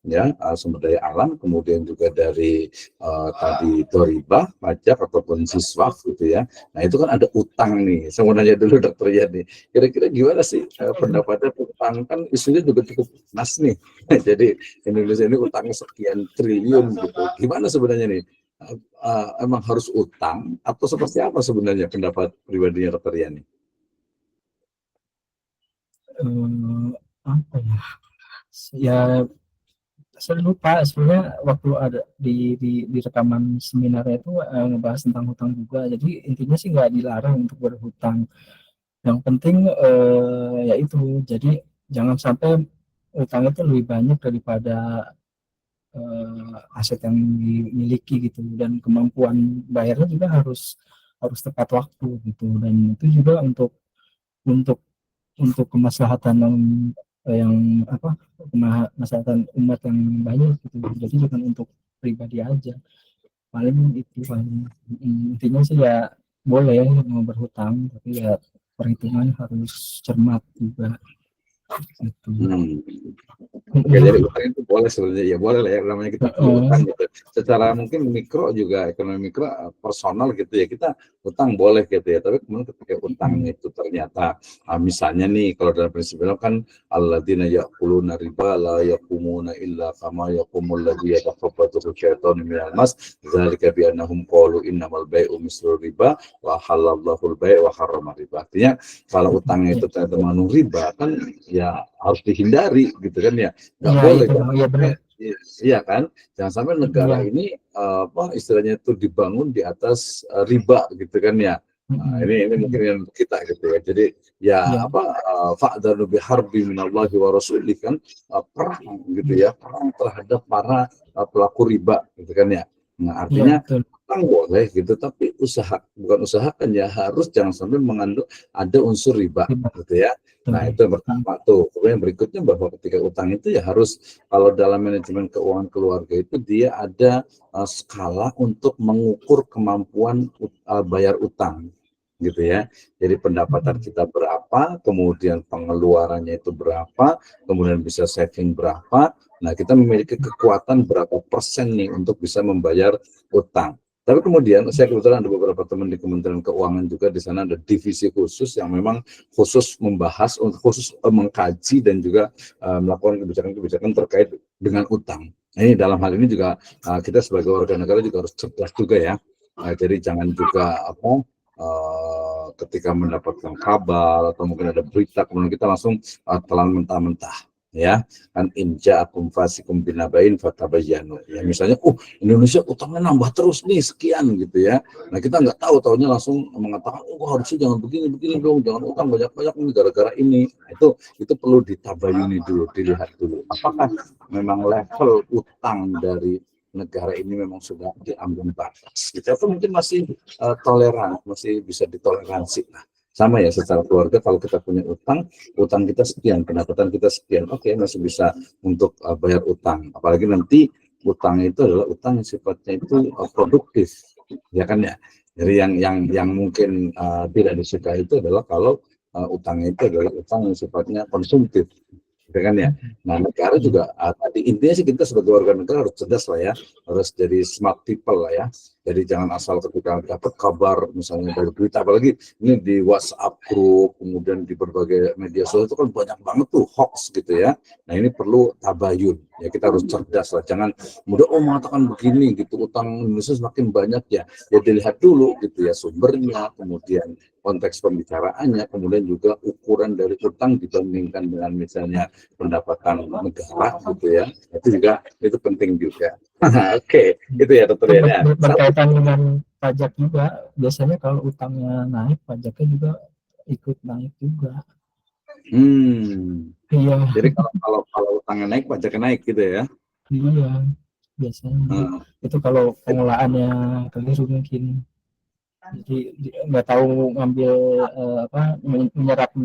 ya, sumber daya alam, kemudian juga dari tadi doribah, pajak ataupun siswaf gitu ya. Nah itu kan ada utang nih. Saya mau nanya dulu Dokter Yani, kira-kira gimana sih pendapatnya utang, kan isunya juga cukup panas nih. Jadi Indonesia ini utangnya sekian triliun gitu. Gimana sebenarnya nih? Emang harus utang atau seperti apa sebenarnya pendapat pribadinya Dokter Yani? Apa ya? Ya saya lupa sebenarnya waktu ada di rekaman seminarnya itu ngebahas tentang hutang juga. Jadi intinya sih nggak dilarang untuk berhutang. Yang penting ya itu. Jadi jangan sampai utang itu lebih banyak daripada aset yang dimiliki gitu, dan kemampuan bayarnya juga harus tepat waktu gitu, dan itu juga untuk untuk kemaslahatan yang kemaslahatan umat yang banyak gitu, jadi bukan untuk pribadi aja. Paling itu paling intinya sih ya boleh mau berhutang, tapi ya perhitungan harus cermat juga. Gitu. Oke, jadi utang itu boleh sebenarnya, ya boleh lah ya, namanya kita perlu utang gitu. Secara mungkin mikro juga, ekonomi mikro, personal gitu ya, kita utang boleh gitu ya. Tapi kemudian ketika utang itu ternyata, misalnya nih, kalau dalam prinsip Islam kan, alladzina ya'kuluna riba la yaqumuna illa kama yaqumul ladzi yatakhabbathu syaitanu minal mas, dzalika bi annahum qalu innamal bai'u mislu riba wa halallahu al-bai' wa harrama riba. Artinya kalau utangnya itu ternyata mengandung riba kan ya harus dihindari gitu kan ya. Nggak boleh kan? Iya kan, jangan sampai negara ini apa istilahnya itu dibangun di atas riba gitu kan ya. Nah, ini mungkin yang kita gitu ya. Jadi ya apa fa'dhanu biharbi minallahi wa rasulih kan, perang gitu ya, perang terhadap para pelaku riba gitu kan ya. Nah, artinya utang boleh gitu, tapi bukan usahakan ya, harus jangan sampai mengandung ada unsur riba gitu ya. Nah, itu yang pertama tuh. Kemudian berikutnya bahwa ketika utang itu ya harus, kalau dalam manajemen keuangan keluarga itu dia ada skala untuk mengukur kemampuan bayar utang gitu ya. Jadi pendapatan kita berapa, kemudian pengeluarannya itu berapa, kemudian bisa saving berapa. Nah, kita memiliki kekuatan berapa persen nih untuk bisa membayar utang. Tapi kemudian saya kebetulan ada beberapa teman di Kementerian Keuangan juga, di sana ada divisi khusus yang memang khusus membahas, khusus mengkaji dan juga melakukan kebijakan-kebijakan terkait dengan utang. Nah, ini dalam hal ini juga kita sebagai warga negara juga harus cerdas juga ya. Jadi jangan juga apa ketika mendapatkan kabar atau mungkin ada berita kemudian kita langsung telan mentah-mentah ya kan, inja akum fasikum binabain fatabayyanu ya, misalnya Indonesia utangnya nambah terus nih sekian gitu ya. Nah, kita nggak tahu, taunya langsung mengatakan harusnya jangan begini dong, jangan utang banyak-banyak nih gara-gara ini. Nah, itu perlu ditabayuni dulu, dilihat dulu apakah memang level utang dari negara ini memang sudah diambang batas gitu, atau mungkin masih toleran, masih bisa ditoleransi lah. Sama ya, secara keluarga kalau kita punya utang kita sekian, pendapatan kita sekian, oke, masih bisa untuk bayar utang. Apalagi nanti utang itu adalah utang yang sifatnya itu produktif, ya kan ya. Jadi yang mungkin tidak disukai itu adalah kalau utangnya itu adalah utang yang sifatnya konsumtif, gitu kan ya. Nah, negara juga tadi intinya sih kita sebagai warga negara harus cerdas lah ya, harus jadi smart people lah ya. Jadi jangan asal ketika dapat kabar misalnya dari berita, apalagi ini di WhatsApp group, kemudian di berbagai media sosial itu kan banyak banget tuh hoax gitu ya. Nah, ini perlu tabayun ya, kita harus cerdas lah, jangan mudah mengatakan begini gitu, utang Indonesia semakin banyak ya dilihat dulu gitu ya sumbernya, kemudian konteks pembicaraannya, kemudian juga ukuran dari utang dibandingkan dengan misalnya pendapatan negara gitu ya, itu penting juga. Oke, itu ya dokter ya. Berkaitan dengan pajak juga, biasanya kalau utangnya naik, pajaknya juga ikut naik juga. Iya. Jadi kalau utangnya naik, pajaknya naik gitu ya? Iya, biasanya. Itu kalau pengolahannya keliru mungkin. Jadi nggak tahu ngambil menyerap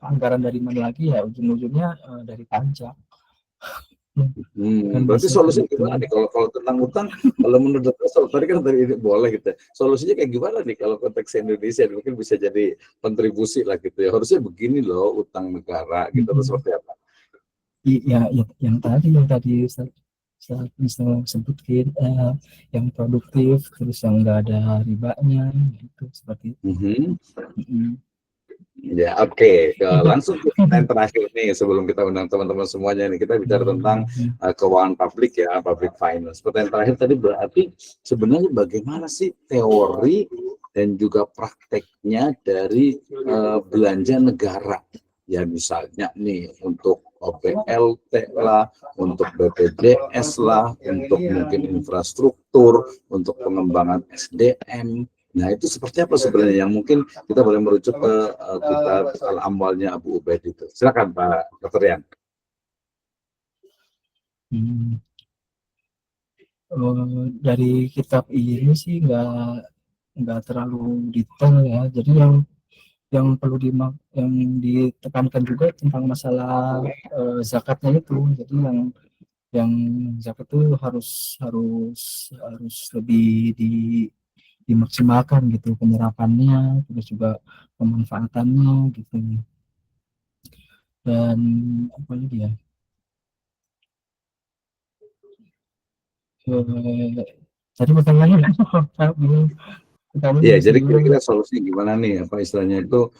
anggaran dari mana lagi, ya ujung-ujungnya dari pajak. Berarti solusinya gimana nih kalau tentang utang? Kalau menurut Dokter tadi kan ini boleh gitu. Solusinya kayak gimana nih kalau konteks Indonesia, mungkin bisa jadi kontribusi lah gitu ya. Harusnya begini loh utang negara gitu, atau seperti apa? Iya, yang tadi saya bisa sebutkan, yang produktif, terus yang nggak ada ribanya, gitu seperti itu. Ya, oke. Langsung ke pertanyaan terakhir nih sebelum kita undang teman-teman semuanya nih, kita bicara tentang keuangan publik ya, public finance. Pertanyaan terakhir tadi berarti sebenarnya bagaimana sih teori dan juga prakteknya dari belanja negara? Ya, misalnya nih untuk BLT lah, untuk BPJS lah, untuk mungkin infrastruktur, untuk pengembangan SDM. Nah, itu seperti apa sebenarnya yang mungkin kita boleh merujuk ke kitab Al-Amwalnya Abu Ubaid itu. Silakan Pak Dr. Rian. Dari kitab ini sih nggak terlalu detail ya. Jadi yang perlu yang ditekankan juga tentang masalah zakatnya itu. Jadi yang zakat itu harus lebih dimaksimalkan gitu, penyerapannya, terus juga pemanfaatannya gitu. dan apa lagi ya, tadi pertanyaannya apa, bingung. Iya, jadi kira-kira solusinya gimana nih? Apa istilahnya itu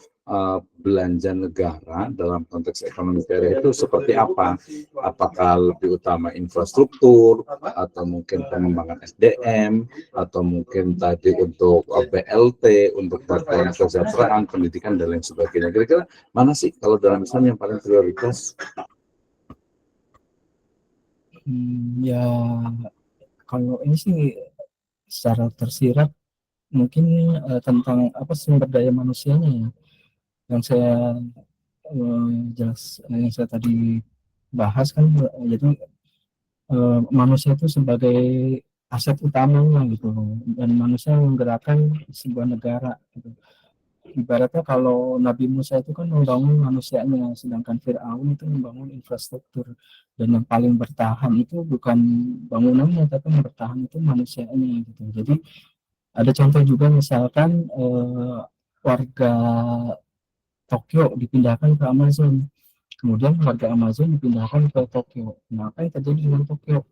belanja negara dalam konteks ekonomi daerah itu seperti apa? Apakah lebih utama infrastruktur atau mungkin pengembangan SDM atau mungkin tadi untuk BLT, untuk bantuan kesejahteraan, pendidikan dan lain sebagainya. Kira-kira mana sih kalau dalam Islam yang paling prioritas? Ya kalau ini sih secara tersirat mungkin tentang apa sumber daya manusianya ya, yang saya yang saya tadi bahas kan, jadi manusia itu sebagai aset utamanya gitu, dan manusia menggerakkan sebuah negara gitu. Ibaratnya kalau Nabi Musa itu kan membangun manusianya, sedangkan Fir'aun itu membangun infrastruktur, dan yang paling bertahan itu bukan bangunannya tapi yang bertahan itu manusianya gitu. Jadi ada contoh juga misalkan warga Tokyo dipindahkan ke Amazon, kemudian warga Amazon dipindahkan ke Tokyo. Nah, apa yang terjadi dengan Tokyo?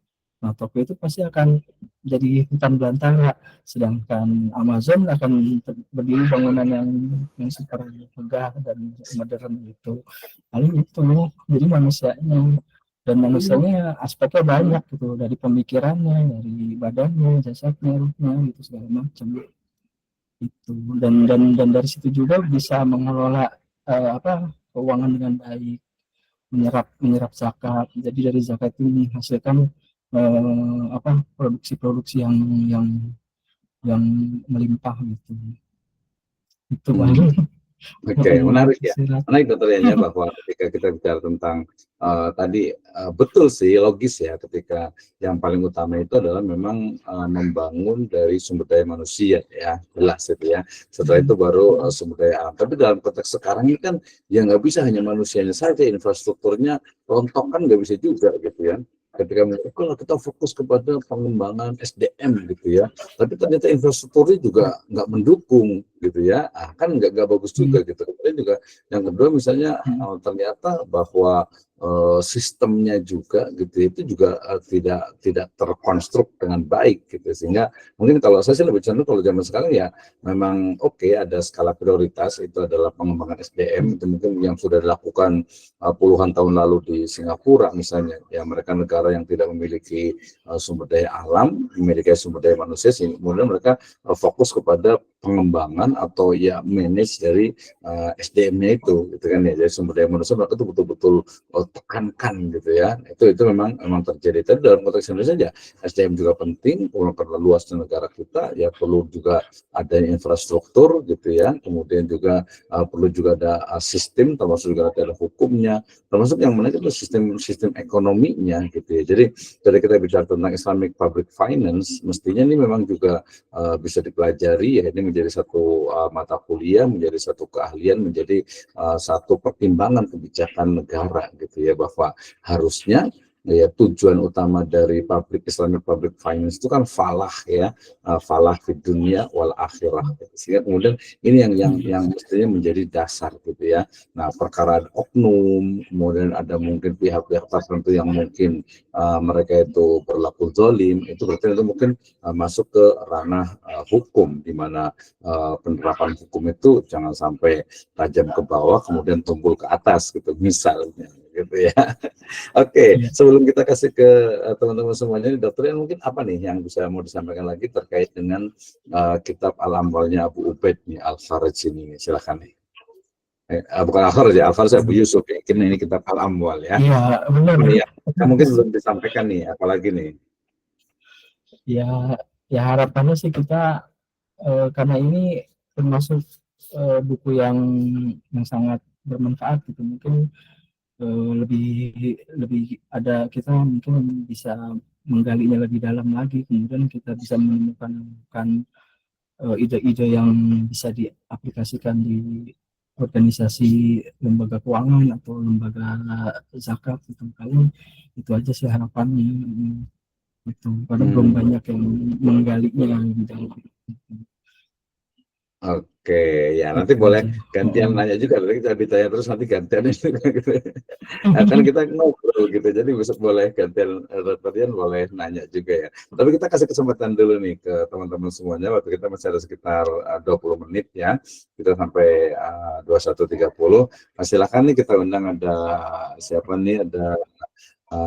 Nah, Tokyo itu pasti akan jadi hutan belantara, sedangkan Amazon akan berdiri bangunan yang super megah dan modern gitu. Lalu itu, jadi manusianya, dan manusianya aspeknya banyak gitu, dari pemikirannya, dari badannya, jasadnya, ruhnya, gitu segala macam itu. Dan dari situ juga bisa mengelola apa keuangan dengan baik, menyerap menyerap zakat. Jadi dari zakat itu menghasilkan apa produksi-produksi yang yang melimpah gitu. Itu paling. Oke, menarik ya. Menarik dokternya bahwa ketika kita bicara tentang tadi betul sih, logis ya, ketika yang paling utama itu adalah memang membangun dari sumber daya manusia ya, jelas itu ya. Setelah itu baru sumber daya alam. Tapi dalam konteks sekarang ini kan ya nggak bisa hanya manusianya saja, infrastrukturnya rontok kan nggak bisa juga gitu ya. Ketika kalau kita fokus kepada pengembangan SDM gitu ya, tapi ternyata infrastrukturnya juga nggak mendukung gitu ya, kan nggak bagus juga gitu. Kemudian juga yang kedua misalnya ternyata bahwa sistemnya juga gitu itu juga tidak terkonstruk dengan baik gitu, sehingga mungkin kalau saya sih lebih cenderung kalau zaman sekarang ya memang oke, ada skala prioritas, itu adalah pengembangan SDM, itu mungkin yang sudah dilakukan puluhan tahun lalu di Singapura misalnya ya, mereka negara yang tidak memiliki sumber daya alam, memiliki sumber daya manusia, sehingga kemudian mereka fokus kepada pengembangan atau ya manage dari SDM-nya itu gitu kan ya. Jadi sumber daya manusia mereka itu betul-betul tekankan gitu ya. Itu memang terjadi. Tapi dalam konteks Indonesia saja SDM juga penting, karena luasnya negara kita ya, perlu juga ada infrastruktur gitu ya. Kemudian juga perlu juga ada sistem, termasuk juga ada hukumnya, termasuk yang menarik itu sistem ekonominya gitu ya. Jadi ketika kita bicara tentang Islamic Public Finance, mestinya ini memang juga bisa dipelajari ya, ini menjadi satu mata kuliah, menjadi satu keahlian, menjadi satu pertimbangan kebijakan negara gitu ya, bahwa harusnya ya tujuan utama dari Islamic Public Finance itu kan falah ya, falah di dunia wal akhirah gitu. Sehingga kemudian ini yang mestinya menjadi dasar gitu ya. Nah, perkara oknum, kemudian ada mungkin pihak-pihak tertentu yang mungkin mereka itu berlaku zalim, itu berarti itu mungkin masuk ke ranah hukum, di mana penerapan hukum itu jangan sampai tajam ke bawah kemudian tumpul ke atas gitu misalnya gitu ya. Oke, sebelum kita kasih ke teman-teman semuanya, dokter mungkin apa nih yang bisa mau disampaikan lagi terkait dengan kitab Al-Amwalnya Abu Ubaid nih, Al-Faraj ini, silakan nih. Bukan Al-Faraj ya, Al-Faraj Abu Yusuf ya. Ini kitab Al-Amwal ya. Iya, benar. Ya, mungkin belum disampaikan nih, apalagi nih. Ya harapannya sih kita karena ini termasuk buku yang sangat bermanfaat gitu, mungkin lebih lebih ada, kita mungkin bisa menggalinya lebih dalam lagi, kemudian kita bisa menemukan ide-ide yang bisa diaplikasikan di organisasi lembaga keuangan atau lembaga zakat gitu. Kali itu aja sih harapannya itu, karena belum banyak yang menggalinya lebih dalam. Oke, ya nanti Itu boleh aja. gantian nanya juga, nanti kita ditanya terus nanti gantian itu gitu. Nah, kan kita ngobrol gitu, jadi besok boleh gantian kalian boleh nanya juga ya. Tapi kita kasih kesempatan dulu nih ke teman-teman semuanya, waktu kita masih ada sekitar 20 menit ya, kita sampai 21.30. Nah, silakan nih kita undang ada siapa nih, ada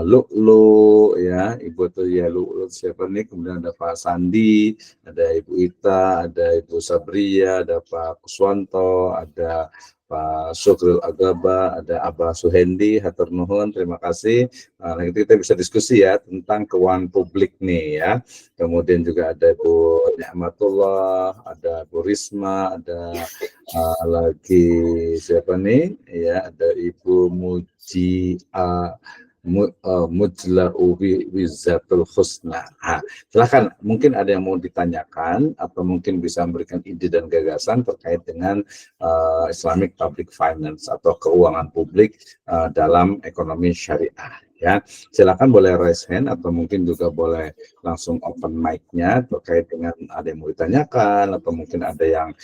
Lu ya, Ibu tuh ya Lu siapa nih, kemudian ada Pak Sandi, ada Ibu Ita, ada Ibu Sabria, ada Pak Kuswanto, ada Pak Syukril Agaba, ada Abah Suhendi, hatur nuhun, terima kasih. Nah, nanti kita bisa diskusi ya tentang keuangan publik nih ya. Kemudian juga ada Ibu Ni'matullah, ada Bu Risma, ada lagi siapa nih? Ya, ada Ibu Muji Mujla'u Wizatul Husna. Nah, silakan, mungkin ada yang mau ditanyakan atau mungkin bisa memberikan ide dan gagasan terkait dengan Islamic Public Finance atau keuangan publik dalam ekonomi syariah. Ya, silakan boleh raise hand atau mungkin juga boleh langsung open mic-nya terkait dengan ada yang mau ditanyakan atau mungkin ada yang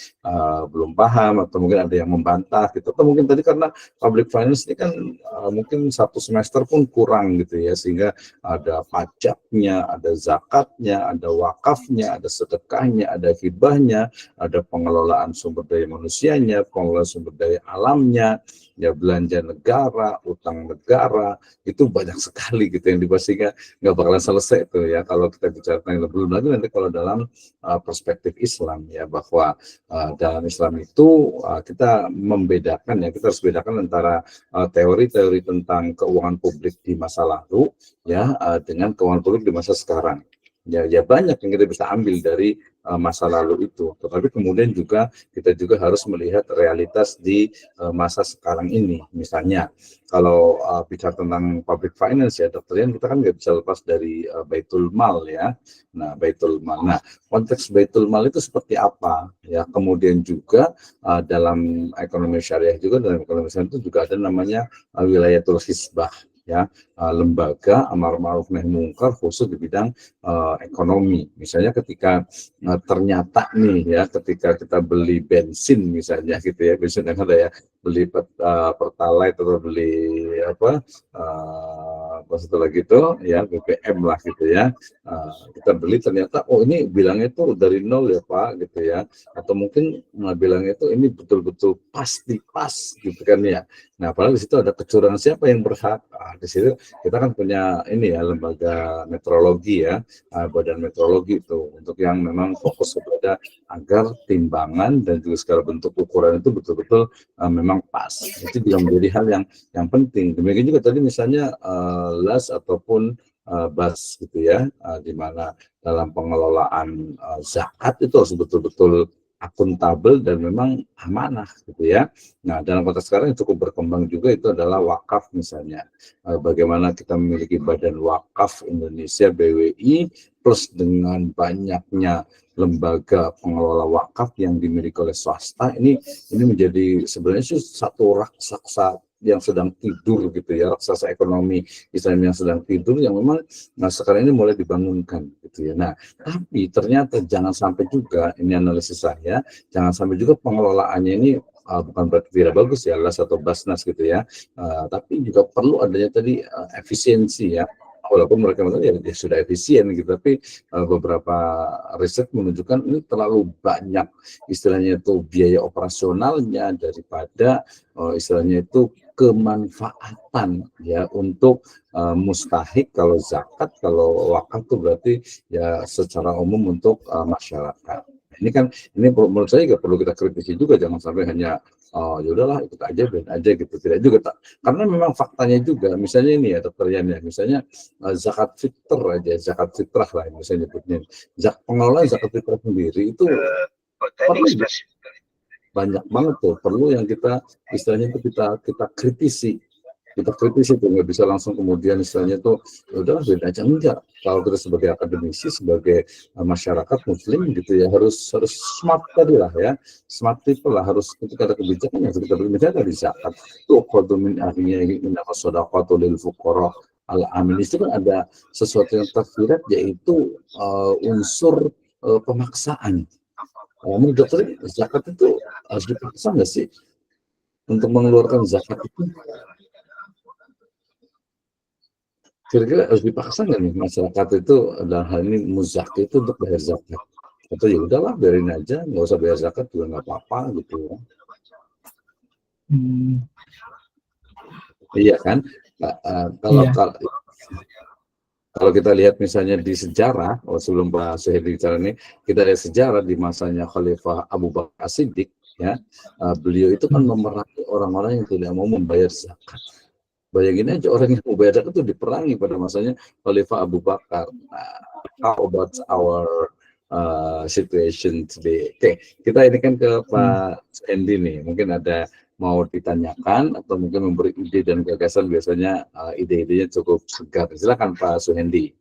belum paham atau mungkin ada yang membantah gitu, atau mungkin tadi karena public finance ini kan mungkin satu semester pun kurang gitu ya, sehingga ada pajaknya, ada zakatnya, ada wakafnya, ada sedekahnya, ada hibahnya, ada pengelolaan sumber daya manusianya, pengelolaan sumber daya alamnya, ya belanja negara, utang negara, itu banyak sekali gitu yang dibahas, sehingga nggak bakalan selesai itu ya kalau kita bicara tentang, belum lagi nanti kalau dalam perspektif Islam ya, bahwa dalam Islam itu kita membedakan ya, kita harus bedakan antara teori-teori tentang keuangan publik di masa lalu ya dengan keuangan publik di masa sekarang. Ya banyak yang kita bisa ambil dari masa lalu itu, tetapi kemudian juga kita juga harus melihat realitas di masa sekarang ini. Misalnya kalau bicara tentang public finance ya, Dr. Yan, kita kan nggak bisa lepas dari Baitul Mal ya. Nah, Baitul Mal. Nah, konteks Baitul Mal itu seperti apa ya? Kemudian juga dalam ekonomi syariah juga, dalam ekonomi syariah itu juga ada namanya wilayatul hisbah ya, lembaga amar ma'ruf nahi mungkar khusus di bidang ekonomi. Misalnya ketika ternyata nih ya, ketika kita beli bensin misalnya gitu ya, bensin yang ada ya, beli pertalite atau beli apa setelah gitu ya, BBM lah gitu ya, kita beli ternyata oh ini bilangnya itu dari nol ya Pak gitu ya, atau mungkin bilangnya itu ini betul-betul pasti pas gitu kan ya. Nah, padahal di situ ada kecurangan, siapa yang berhak? Di situ kita kan punya ini ya, lembaga metrologi ya, badan metrologi itu untuk yang memang fokus kepada agar timbangan dan juga segala bentuk ukuran itu betul-betul memang pas. Itu juga menjadi hal yang penting. Demikian juga tadi misalnya las ataupun bas gitu ya, di mana dalam pengelolaan zakat itu harus betul-betul akuntabel dan memang amanah gitu ya. Nah, dalam konteks sekarang yang cukup berkembang juga itu adalah wakaf misalnya. Bagaimana kita memiliki Badan Wakaf Indonesia BWI plus dengan banyaknya lembaga pengelola wakaf yang dimiliki oleh swasta, ini menjadi sebenarnya satu raksasa yang sedang tidur gitu ya, raksasa ekonomi Islam yang sedang tidur, yang memang sekarang ini mulai dibangunkan gitu ya. Nah, tapi ternyata jangan sampai juga, ini analisis saya, jangan sampai juga pengelolaannya ini bukan berarti tidak bagus ya, las atau basnas gitu ya, tapi juga perlu adanya tadi efisiensi ya. Walaupun mereka mengatakan ya sudah efisien gitu, tapi beberapa riset menunjukkan ini terlalu banyak istilahnya itu biaya operasionalnya daripada istilahnya itu kemanfaatan ya untuk mustahik. Kalau zakat, kalau wakaf itu berarti ya secara umum untuk masyarakat. Ini kan, ini menurut saya juga perlu kita kritisi juga, jangan sampai hanya ya udahlah ikut aja ben aja gitu, tidak juga tak, karena memang faktanya juga misalnya ini ya Dokter Yan ya, misalnya zakat fitrah aja, zakat fitrah lah misalnya nyebutnya, pengelolaan zakat fitrah sendiri itu perlu banyak banget tuh, perlu yang kita istilahnya itu kita kritisi, itu nggak bisa langsung kemudian istilahnya tuh ya udah beda aja, enggak. Kalau kita sebagai akademisi, sebagai masyarakat muslim gitu ya, harus smart tadi lah ya, smart people lah, harus ketika ada kebijakan yang kita beri, misalnya tadi zakat tuh kodumin akhirnya innamas shadaqatu lil fuqara al amin, itu kan ada sesuatu yang tersirat, yaitu unsur pemaksaan Menurut dokter zakat itu harus dipaksa nggak sih untuk mengeluarkan zakat itu? Kira-kira harus dipaksa nggak nih masyarakat itu dalam hal ini muzaki itu untuk bayar zakat? Atau ya udahlah biarin aja, nggak usah bayar zakat juga nggak apa-apa gitu ya. Iya kan? Kalau Iya. kalau kita lihat misalnya di sejarah, sebelum Pak Suhedi bicara ini, kita lihat sejarah di masanya Khalifah Abu Bakar As-Siddiq, ya, beliau itu kan memerangi orang-orang yang tidak mau membayar zakat. Bayangin aja orang yang mau bayar zakat itu diperangi pada masanya Khalifah Abu Bakar. Nah, how about our situation today? Oke, kita ini kan ke Pak Suhendi nih, mungkin ada mau ditanyakan atau mungkin memberi ide dan gagasan. Biasanya ide-idenya cukup segar. Silakan Pak Suhendi.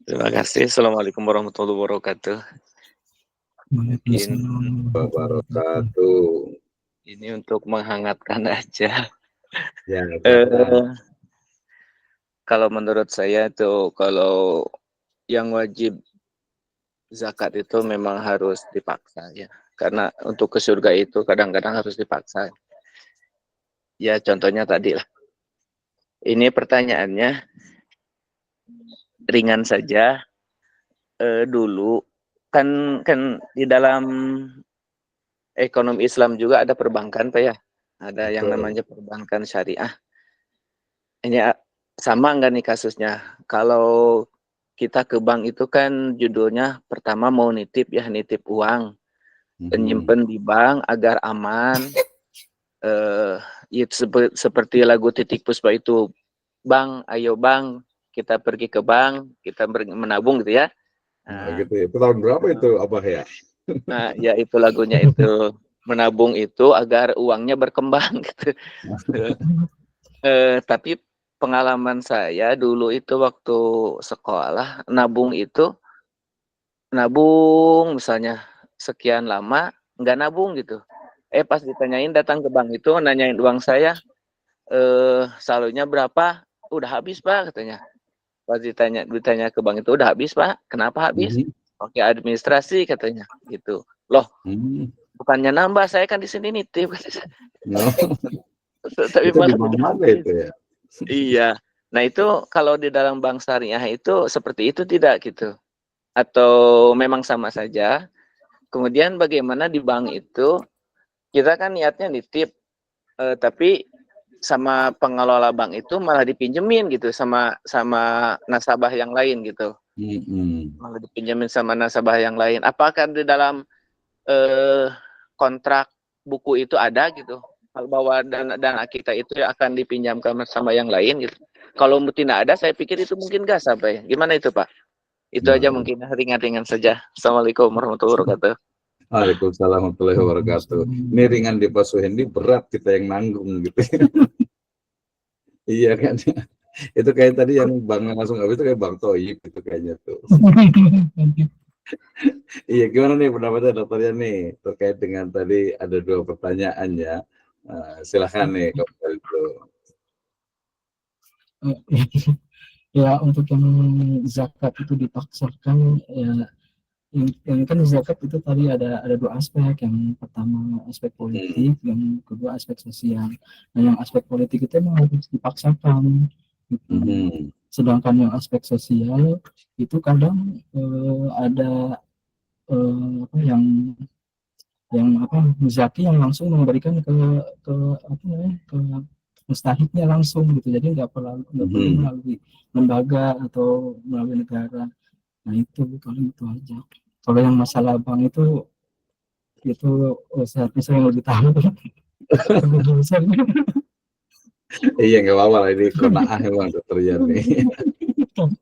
Terima kasih. Assalamualaikum warahmatullahi wabarakatuh. Mungkin wabarakatuh. Ini untuk menghangatkan aja. Ya, kalau menurut saya tuh, kalau yang wajib zakat itu memang harus dipaksa ya. Karena untuk ke surga itu kadang-kadang harus dipaksa. Ya contohnya tadi lah. Ini pertanyaannya ringan saja. Dulu kan di dalam ekonomi Islam juga ada perbankan Pak ya. Ada yang namanya perbankan syariah. Ini sama enggak nih kasusnya? Kalau kita ke bank itu kan judulnya pertama mau nitip ya, nitip uang, penyimpan di bank agar aman. Itu seperti lagu Titik Puspa itu, bang, ayo bang, kita pergi ke bank, kita menabung gitu ya. Nah, gitu ya. Itu tahun berapa itu Abah ya? Nah, ya itu lagunya itu, menabung itu agar uangnya berkembang gitu. Tapi pengalaman saya dulu itu waktu sekolah, nabung misalnya sekian lama, nggak nabung gitu. Pas ditanyain datang ke bank itu, nanyain uang saya, saldonya berapa? Udah habis Pak katanya. Pas ditanya ke bank itu, udah habis Pak. Kenapa habis? Oke, administrasi katanya gitu. Loh, bukannya nambah, saya kan di sini nitip. Tapi itu malah di mana itu ya? Iya. Nah itu kalau di dalam bank syariah itu seperti itu tidak gitu? Atau memang sama saja? Kemudian bagaimana di bank itu kita kan niatnya nitip, tapi sama pengelola bank itu malah dipinjemin gitu sama nasabah yang lain gitu. Malah dipinjemin sama nasabah yang lain. Apakah di dalam kontrak buku itu ada gitu? Bahwa dana kita itu akan dipinjamkan sama yang lain gitu. Kalau tidak ada, saya pikir itu mungkin gas apa ya? Gimana itu Pak? Itu aja mungkin ringan-ringan saja. Assalamualaikum warahmatullahi wabarakatuh. Waalaikumsalam warahmatullahi wabarakatuh. Ini ringan di Pak Suhendi, berat kita yang nanggung gitu. Iya kan? Itu kayak tadi yang Bang langsung habis itu kayak Bang Toyib itu kayaknya tuh. Iya, gimana nih pendapatnya dokternya nih terkait dengan tadi ada 2 pertanyaan ya. Silahkan nih kalau itu. Ya untuk yang zakat itu dipaksakan ya, yang kan zakat itu tadi ada 2 aspek. Yang pertama aspek politik, yang kedua aspek sosial. Nah yang aspek politik itu memang harus dipaksakan gitu. Sedangkan yang aspek sosial itu kadang ada apa yang muzaki yang langsung memberikan ke mustahiknya langsung gitu. Jadi nggak perlu melalui lembaga atau melalui negara. Nah itu kalau itu aja. Kalau yang masalah bank itu seharusnya saya lebih tahu. Iya nggak apa-apa lah, ini konaah emang dokternya nih.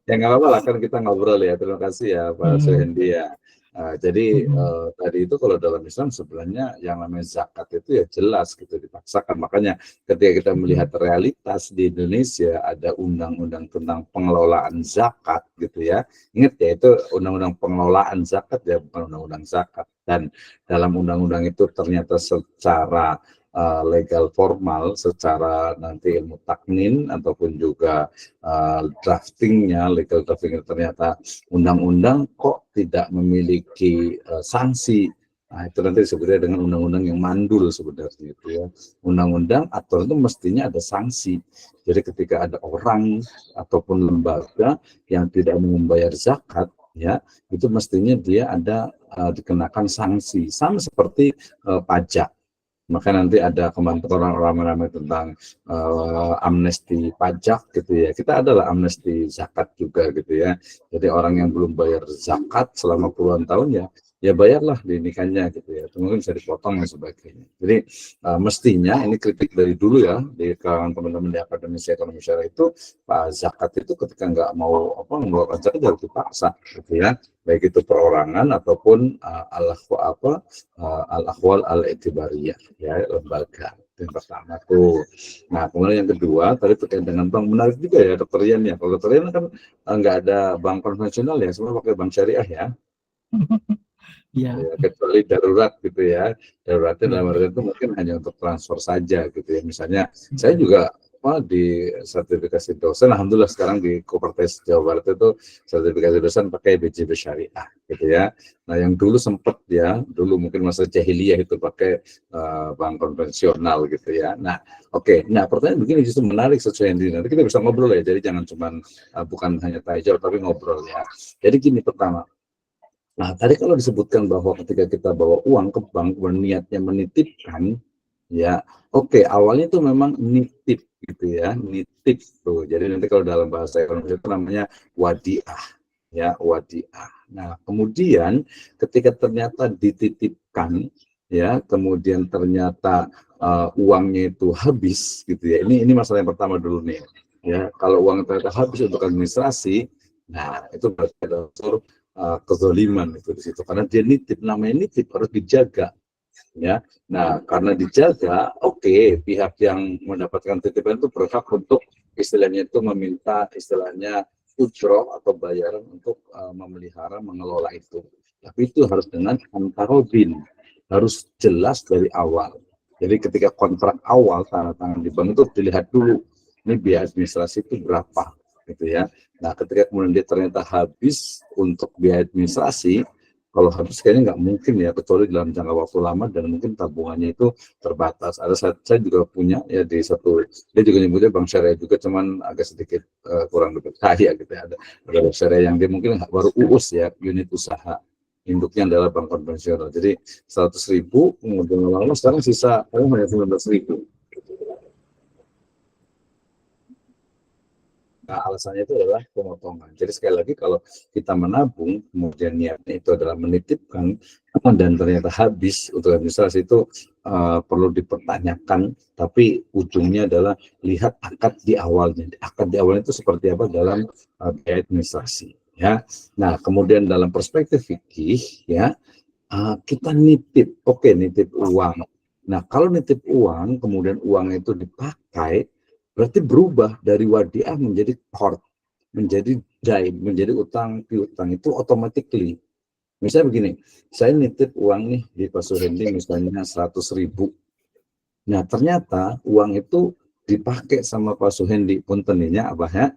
Ya nggak apa-apa lah, kan kita ngobrol ya. Terima kasih ya Pak Suhendi ya. Jadi tadi itu kalau dalam Islam sebenarnya yang namanya zakat itu ya jelas gitu dipaksakan. Makanya ketika kita melihat realitas di Indonesia ada undang-undang tentang pengelolaan zakat gitu ya. Ingat ya itu undang-undang pengelolaan zakat ya, bukan undang-undang zakat. Dan dalam undang-undang itu ternyata secara legal formal secara nanti ilmu taknin ataupun juga draftingnya, legal draftingnya ternyata undang-undang kok tidak memiliki sanksi. Nah, itu nanti disebutnya dengan undang-undang yang mandul sebenarnya itu ya. Undang-undang aturan itu mestinya ada sanksi. Jadi ketika ada orang ataupun lembaga yang tidak membayar zakat, ya, itu mestinya dia ada dikenakan sanksi. Sama seperti pajak. Maka nanti ada kementerian ramai-ramai tentang amnesti pajak gitu ya. Kita adalah amnesti zakat juga gitu ya. Jadi orang yang belum bayar zakat selama puluhan tahun ya bayarlah dinikahannya gitu ya. Itu mungkin bisa dipotong dan sebagainya. Jadi mestinya ini kritik dari dulu ya di kalangan teman-teman di akademisi ekonomi syariah itu, Pak zakat itu ketika nggak mau mengeluarkan zakat harus dipaksa gitu ya. Baik itu perorangan ataupun al-akhwal al-i'tibariyah ya, lembaga. Itu yang pertama tuh. Nah, kemudian yang kedua tadi terkait dengan bank, menarik juga ya Dr. Rian ya. Kalau Dr. Rian kan nggak ada bank konvensional ya, semua pakai bank syariah ya. Ya. Ya, kecuali darurat gitu ya. Daruratnya dalam arti itu mungkin hanya untuk transfer saja gitu ya. Misalnya saya juga di sertifikasi dosen, alhamdulillah sekarang di Kopertes Jawa Barat itu sertifikasi dosen pakai BJB Syariah gitu ya. Nah yang dulu sempat ya, dulu mungkin masa jahiliyah itu pakai bank konvensional gitu ya. Nah oke, nah pertanyaan begini justru menarik sesuai yang nanti kita bisa ngobrol ya. Jadi jangan cuma bukan hanya tanya jawab tapi ngobrol ya. Jadi gini pertama. Nah, tadi kalau disebutkan bahwa ketika kita bawa uang ke bank, niatnya menitipkan, ya, oke, awalnya itu memang nitip gitu ya, nitip tuh. Jadi nanti kalau dalam bahasa ekonomi itu namanya wadiah, ya, wadiah. Nah, kemudian ketika ternyata dititipkan, ya, kemudian ternyata uangnya itu habis, gitu ya. Ini masalah yang pertama dulu nih, ya. Kalau uang ternyata habis untuk administrasi, nah itu berarti ada unsur kezaliman itu di situ karena dia nitip, namanya nitip harus dijaga ya. Nah karena dijaga, oke, pihak yang mendapatkan titipan itu berhak untuk istilahnya itu meminta istilahnya ujroh atau bayaran untuk memelihara, mengelola itu. Tapi itu harus dengan antarobin, harus jelas dari awal. Jadi ketika kontrak awal tanda tangan di bank itu dilihat dulu ini biaya administrasi itu berapa gitu ya. Nah, ketika kemudian dia ternyata habis untuk biaya administrasi, kalau habis kayaknya nggak mungkin ya, kecuali dalam jangka waktu lama dan mungkin tabungannya itu terbatas. Ada saya juga punya ya di satu, dia juga nyebutnya bank syariah juga, cuman agak sedikit kurang lebih kaya gitu ya. Ada bank syariah yang dia mungkin baru UUS ya, unit usaha. Induknya adalah bank konvensional. Jadi 100.000, kemudian lama sekarang sisa hanya 19.000. Nah, alasannya itu adalah pemotongan. Jadi sekali lagi kalau kita menabung, kemudian niatnya itu adalah menitipkan, dan ternyata habis untuk administrasi itu perlu dipertanyakan. Tapi ujungnya adalah lihat akad di awalnya. Akad di awalnya itu seperti apa dalam biaya administrasi. Ya. Nah, kemudian dalam perspektif fikih, ya kita nitip, oke, nitip uang. Nah, kalau nitip uang, kemudian uang itu dipakai, berarti berubah dari wadiah menjadi qard, menjadi dain, menjadi utang piutang itu automatically. Misalnya begini, saya nitip uang nih di Pak Suhendi misalnya 100.000. Nah ternyata uang itu dipakai sama Pak Suhendi, punteninya abah ya.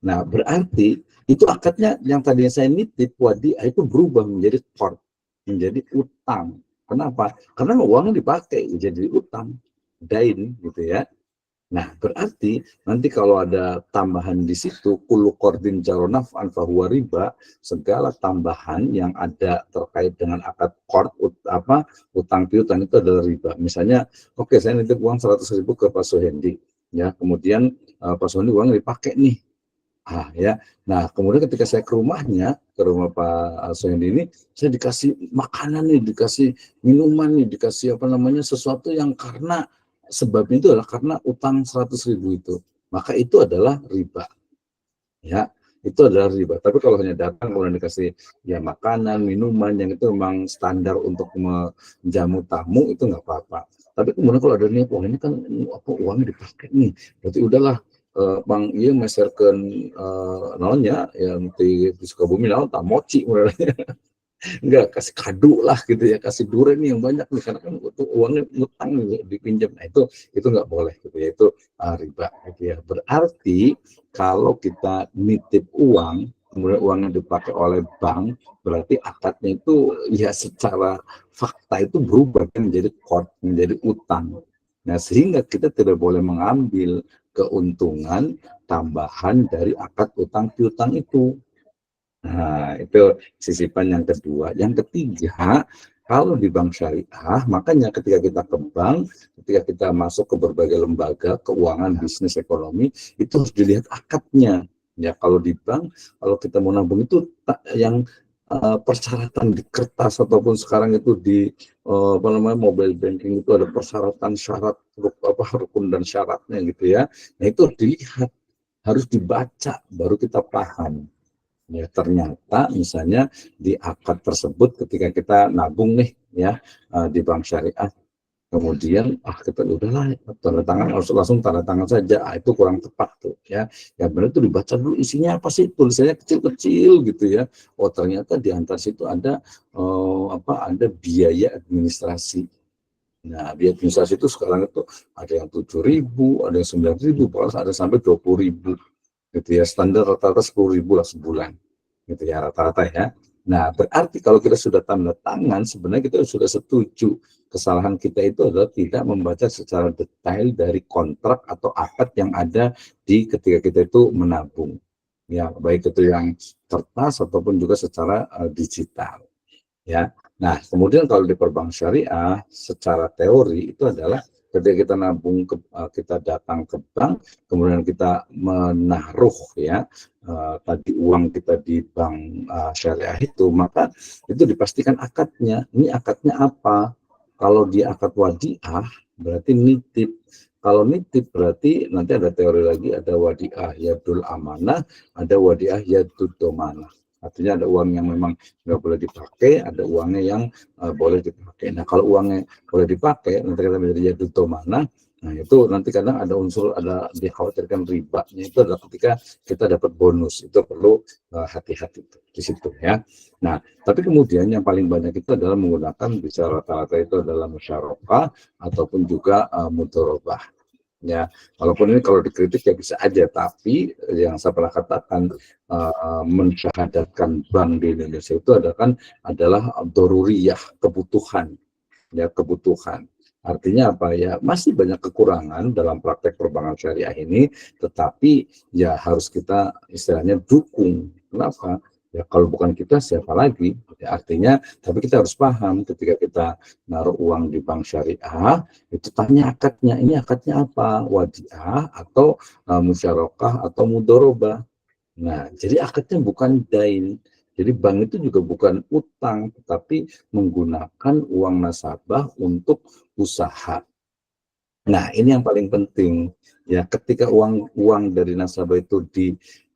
Nah berarti itu akadnya yang tadinya saya nitip wadiah itu berubah menjadi qard, menjadi utang. Kenapa? Karena uangnya dipakai jadi utang, dain gitu ya. Nah, berarti nanti kalau ada tambahan di situ, kullu qardin jaronaf anfahuwa riba, segala tambahan yang ada terkait dengan akad qard, utang piutang itu adalah riba. Misalnya, oke, saya nitip uang 100.000 ke Pak Suhendi, ya, kemudian Pak Suhendi uangnya dipakai nih. Ya. Nah, kemudian ketika saya ke rumahnya, ke rumah Pak Suhendi ini, saya dikasih makanan nih, dikasih minuman nih, dikasih sesuatu yang karena sebabnya itu adalah karena utang 100.000 itu, maka itu adalah riba, ya, itu adalah riba. Tapi kalau hanya datang kemudian dikasih ya makanan, minuman yang itu memang standar untuk menjamu tamu itu nggak apa-apa. Tapi kemudian kalau ada niat, ini kan uangnya dipakai nih, berarti udahlah Bang iya meserkan nolnya yang di Sukabumi naon tamoci enggak kasih kado lah gitu ya, kasih durian yang banyak nih karena kan itu uangnya ngutang dipinjam. Nah itu nggak boleh gitu ya, itu riba gitu ya. Berarti kalau kita nitip uang kemudian uangnya dipakai oleh bank, berarti akadnya itu ya secara fakta itu berubah kan menjadi menjadi utang. Nah sehingga kita tidak boleh mengambil keuntungan tambahan dari akad utang piutang itu. Nah, itu sisipan yang kedua. Yang ketiga, kalau di bank syariah, makanya ketika kita ke bank, ketika kita masuk ke berbagai lembaga keuangan, bisnis, ekonomi, itu harus dilihat akadnya. Ya, kalau di bank, kalau kita mau nabung itu yang persyaratan di kertas ataupun sekarang itu di apa namanya mobile banking itu ada persyaratan syarat rukun dan syaratnya gitu ya. Nah, itu harus dilihat, harus dibaca baru kita paham. Ya, ternyata misalnya di akad tersebut ketika kita nabung nih ya di bank syariah, kemudian kita udahlah tanda tangan langsung tanda tangan saja, itu kurang tepat tuh ya. Ya benar itu dibaca dulu isinya apa sih, tulisannya kecil-kecil gitu ya. Oh ternyata di antara situ ada ada biaya administrasi. Nah biaya administrasi itu sekarang itu ada yang 7.000, ada yang 9.000, bahkan ada sampai 20.000 gitu ya. Standar rata-rata 10.000 lah sebulan gitu ya rata-rata ya. Nah berarti kalau kita sudah tanda tangan sebenarnya kita sudah setuju. Kesalahan kita itu adalah tidak membaca secara detail dari kontrak atau akad yang ada di ketika kita itu menabung ya, baik itu yang kertas ataupun juga secara digital ya. Nah kemudian kalau di perbank syariah secara teori itu adalah ketika kita nabung kita datang ke bank kemudian kita menaruh ya tadi uang kita di bank syariah itu, maka itu dipastikan akadnya. Ini akadnya apa? Kalau di akad wadiah berarti nitip. Kalau nitip berarti nanti ada teori lagi, ada wadiah yadul amanah, ada wadiah yadul domanah. Artinya ada uang yang memang nggak boleh dipakai, ada uangnya yang boleh dipakai. Nah kalau uangnya boleh dipakai, nanti kita menjadi yadul domanah. Nah itu nanti kadang ada unsur, ada dikhawatirkan ribanya itu adalah ketika kita dapat bonus, itu perlu hati-hati di situ ya. Nah tapi kemudian yang paling banyak itu adalah menggunakan bisa rata-rata itu adalah musyarakah ataupun juga mudharabah. Ya, walaupun ini kalau dikritik ya bisa aja, tapi yang saya pernah katakan mensyahadatkan bank di Indonesia itu adalah doruriyah, kebutuhan. Ya kebutuhan. Artinya apa ya, masih banyak kekurangan dalam praktek perbankan syariah ini, tetapi ya harus kita istilahnya dukung. Kenapa? Ya kalau bukan kita siapa lagi? Ya, artinya, tapi kita harus paham ketika kita naruh uang di bank syariah, itu tanya akadnya, ini akadnya apa? Wadiah atau musyarakah atau mudharabah. Nah, jadi akadnya bukan dain. Jadi bank itu juga bukan utang, tetapi menggunakan uang nasabah untuk usaha. Nah, ini yang paling penting. Ya, ketika uang dari nasabah itu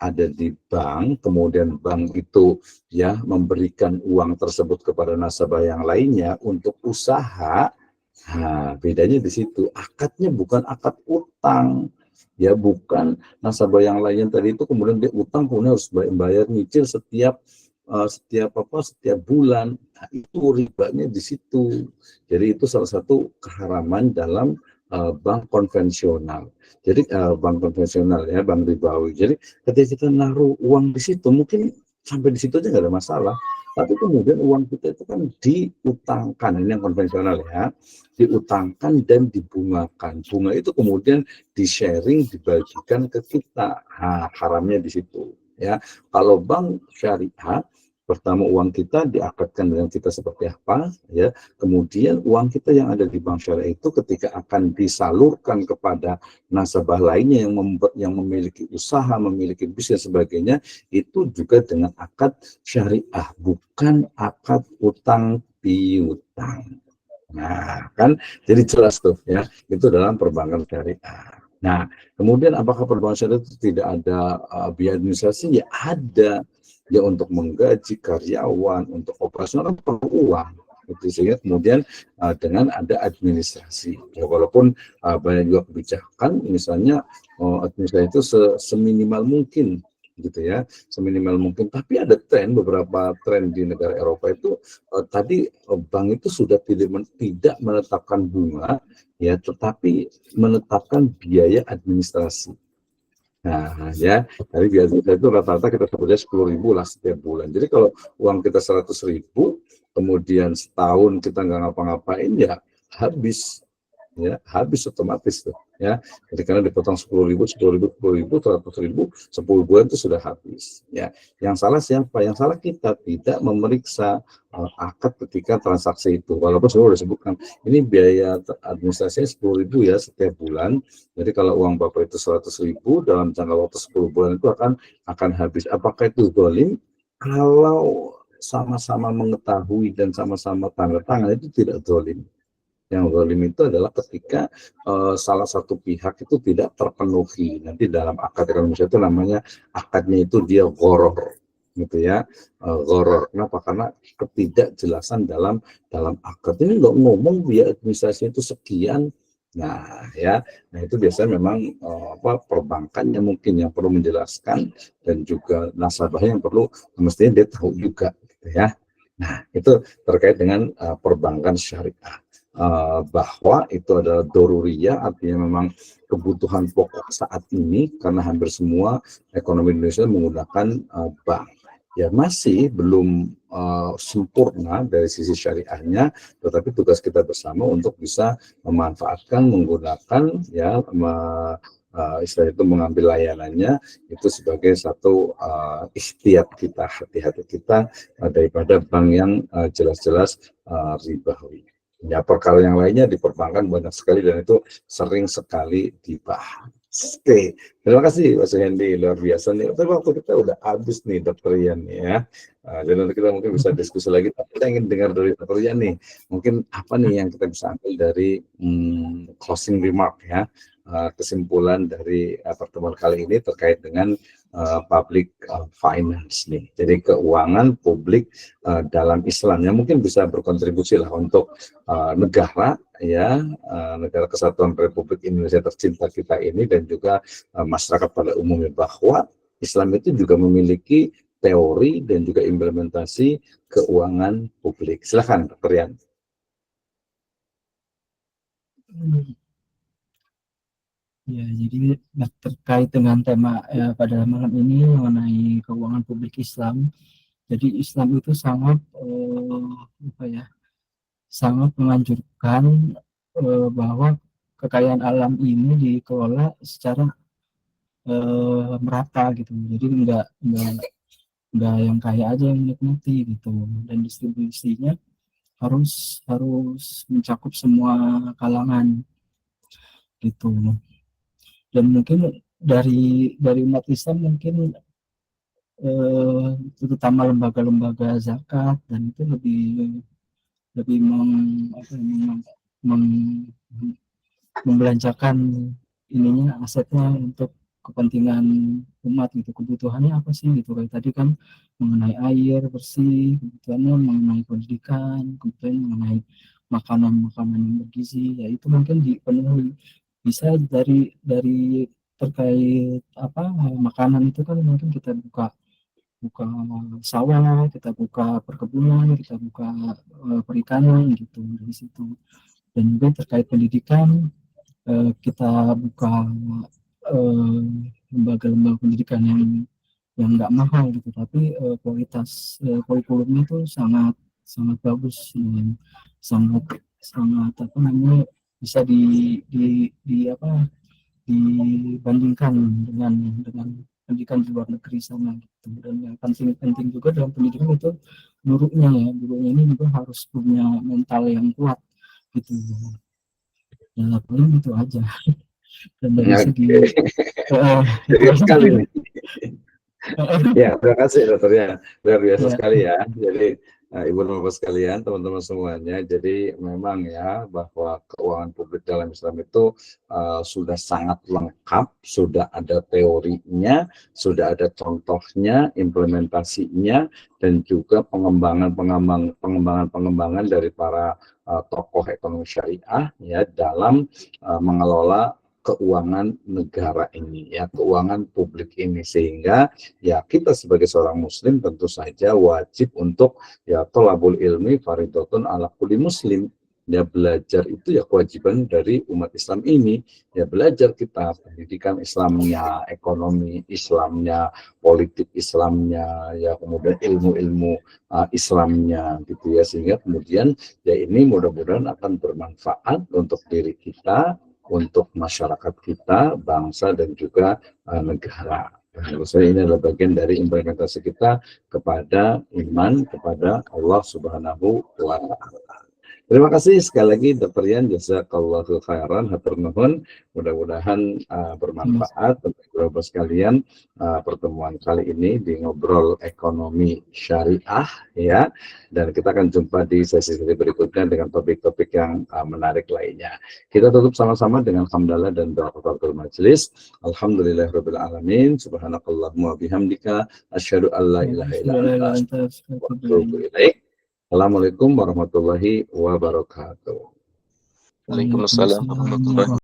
ada di bank, kemudian bank itu ya memberikan uang tersebut kepada nasabah yang lainnya untuk usaha. Nah, bedanya di situ. Akadnya bukan akad utang. Ya, bukan nasabah yang lain tadi itu kemudian dia utang kemudian harus bayar nyicil setiap bulan. Nah, itu ribanya di situ. Jadi itu salah satu keharaman dalam bank konvensional. Jadi bank konvensional ya, bank ribawi. Jadi ketika kita naruh uang di situ mungkin sampai di situ aja nggak ada masalah. Tapi kemudian uang kita itu kan diutangkan, ini yang konvensional ya, diutangkan dan dibungakan. Bunga itu kemudian di-sharing, dibagikan ke kita. Nah, haramnya di situ ya. Kalau bank syariah, pertama uang kita diakadkan dengan kita seperti apa ya, kemudian uang kita yang ada di bank syariah itu ketika akan disalurkan kepada nasabah lainnya yang memiliki usaha, memiliki bisnis sebagainya, itu juga dengan akad syariah, bukan akad utang piutang. Nah kan jadi jelas tuh ya, itu dalam perbankan syariah. Nah kemudian apakah perbankan syariah itu tidak ada biaya administrasi? Ya ada. Ya untuk menggaji karyawan, untuk operasional perlu uang. Sehingga kemudian dengan ada administrasi. Ya, walaupun banyak juga kebijakan, misalnya administrasi itu seminimal mungkin gitu ya, seminimal mungkin. Tapi ada beberapa tren di negara Eropa itu tadi bank itu sudah tidak menetapkan bunga ya, tetapi menetapkan biaya administrasi. Nah, ya, dari biasa itu rata-rata kita sebutnya 10.000 lah setiap bulan. Jadi kalau uang kita 100.000, kemudian setahun kita nggak ngapa-ngapain, ya habis. Ya, habis otomatis tuh. Ya, jadi karena dipotong 10.000, 10.000, 10.000, 100.000, 10 bulan itu sudah habis. Ya, yang salah siapa? Yang salah kita tidak memeriksa akad ketika transaksi itu. Walaupun saya sudah sebutkan, ini biaya administrasinya 10.000 ya setiap bulan. Jadi kalau uang Bapak itu 100.000 dalam jangka waktu 10 bulan itu akan habis. Apakah itu zalim? Kalau sama-sama mengetahui dan sama-sama tanda tangan itu tidak zalim. Yang zalim itu adalah ketika salah satu pihak itu tidak terpenuhi. Nanti dalam akad Indonesia itu namanya akadnya itu dia gharar, gitu ya, gharar. Kenapa? Karena ketidakjelasan dalam akad. Ini nggak ngomong biaya administrasi itu sekian. Nah ya, nah itu biasanya memang perbankan yang mungkin yang perlu menjelaskan, dan juga nasabahnya yang perlu mestinya dia tahu juga, gitu ya. Nah itu terkait dengan perbankan syariah. Bahwa itu adalah doruriyah, artinya memang kebutuhan pokok saat ini, karena hampir semua ekonomi Indonesia menggunakan bank. Ya masih belum sempurna dari sisi syariahnya, tetapi tugas kita bersama untuk bisa memanfaatkan, menggunakan, ya, istilah itu mengambil layanannya itu sebagai satu ikhtiyat kita, hati-hati kita daripada bank yang jelas-jelas ribawi. Ya, perkara yang lainnya di perbankan banyak sekali dan itu sering sekali dibahas. Oke, terima kasih Mas Hendy, luar biasa nih. Tapi waktu kita udah habis nih, Dr. Ian ya. Dan nanti kita mungkin bisa diskusi lagi. Tapi kita ingin dengar dari Dr. Ian nih, mungkin apa nih yang kita bisa ambil dari closing remark ya, kesimpulan dari pertemuan kali ini terkait dengan public finance nih. Jadi keuangan publik dalam Islam yang mungkin bisa berkontribusi lah untuk negara ya, negara kesatuan Republik Indonesia tercinta kita ini, dan juga masyarakat pada umumnya, bahwa Islam itu juga memiliki teori dan juga implementasi keuangan publik. Silakan Dr. Rian. Ya, jadi terkait dengan tema pada malam ini mengenai keuangan publik Islam. Jadi Islam itu sangat sangat menganjurkan bahwa kekayaan alam ini dikelola secara merata gitu. Jadi enggak yang kaya aja yang menikmati gitu, dan distribusinya harus mencakup semua kalangan gitu. Dan mungkin dari umat Islam mungkin terutama lembaga-lembaga zakat dan itu lebih membelanjakan ininya, asetnya untuk kepentingan umat gitu. Kebutuhannya apa sih gitu, kayak tadi kan mengenai air bersih, kebutuhannya mengenai pendidikan, kebutuhan mengenai makanan yang bergizi, ya itu mungkin dipenuhi. Bisa dari terkait makanan itu kan mungkin kita buka sawah, kita buka perkebunan, kita buka perikanan gitu dari situ. Dan juga terkait pendidikan, kita buka lembaga-lembaga pendidikan yang nggak mahal gitu, tapi kualitas kurikulumnya itu sangat bagus, sangat bisa dibandingkan dengan pendidikan di luar negeri sana gitu. Dan yang penting juga dalam pendidikan itu gurunya ini juga harus punya mental yang kuat gitu. Ya paling itu aja. Dan dari segi sekali nih. Ya, terima kasih dokternya, luar biasa sekali ya. Jadi Ibu dan Bapak sekalian, teman-teman semuanya, jadi memang ya bahwa keuangan publik dalam Islam itu sudah sangat lengkap, sudah ada teorinya, sudah ada contohnya, implementasinya, dan juga pengembangan dari para tokoh ekonomi syariah ya dalam mengelola keuangan negara ini, ya, keuangan publik ini, sehingga ya kita sebagai seorang muslim tentu saja wajib untuk ya thalabul ilmi faridhatun ala kulli muslim. Ya, belajar itu ya kewajiban dari umat Islam ini, ya belajar kita pendidikan Islamnya, ekonomi Islamnya, politik Islamnya, ya kemudian ilmu-ilmu Islamnya gitu ya, sehingga kemudian ya ini mudah-mudahan akan bermanfaat untuk diri kita, untuk masyarakat kita, bangsa dan juga negara. Menurut saya ini adalah bagian dari implementasi kita kepada iman kepada Allah Subhanahu wa Ta'ala. Terima kasih sekali lagi Dr. Yan, jazakallahu khairan, hatur nuhun. Mudah-mudahan bermanfaat untuk Bapak sekalian pertemuan kali ini di ngobrol ekonomi syariah, ya. Dan kita akan jumpa di sesi-sesi berikutnya dengan topik-topik yang menarik lainnya. Kita tutup sama-sama dengan hamdalah dan doa kafaratul majelis. Alhamdulillahirabbil alamin. Subhanakallahumma bihamdika asyhadu an la ilaha illa anta astaghfiruka wa atubu ilaik. Assalamualaikum warahmatullahi wabarakatuh. Waalaikumsalam warahmatullahi wabarakatuh.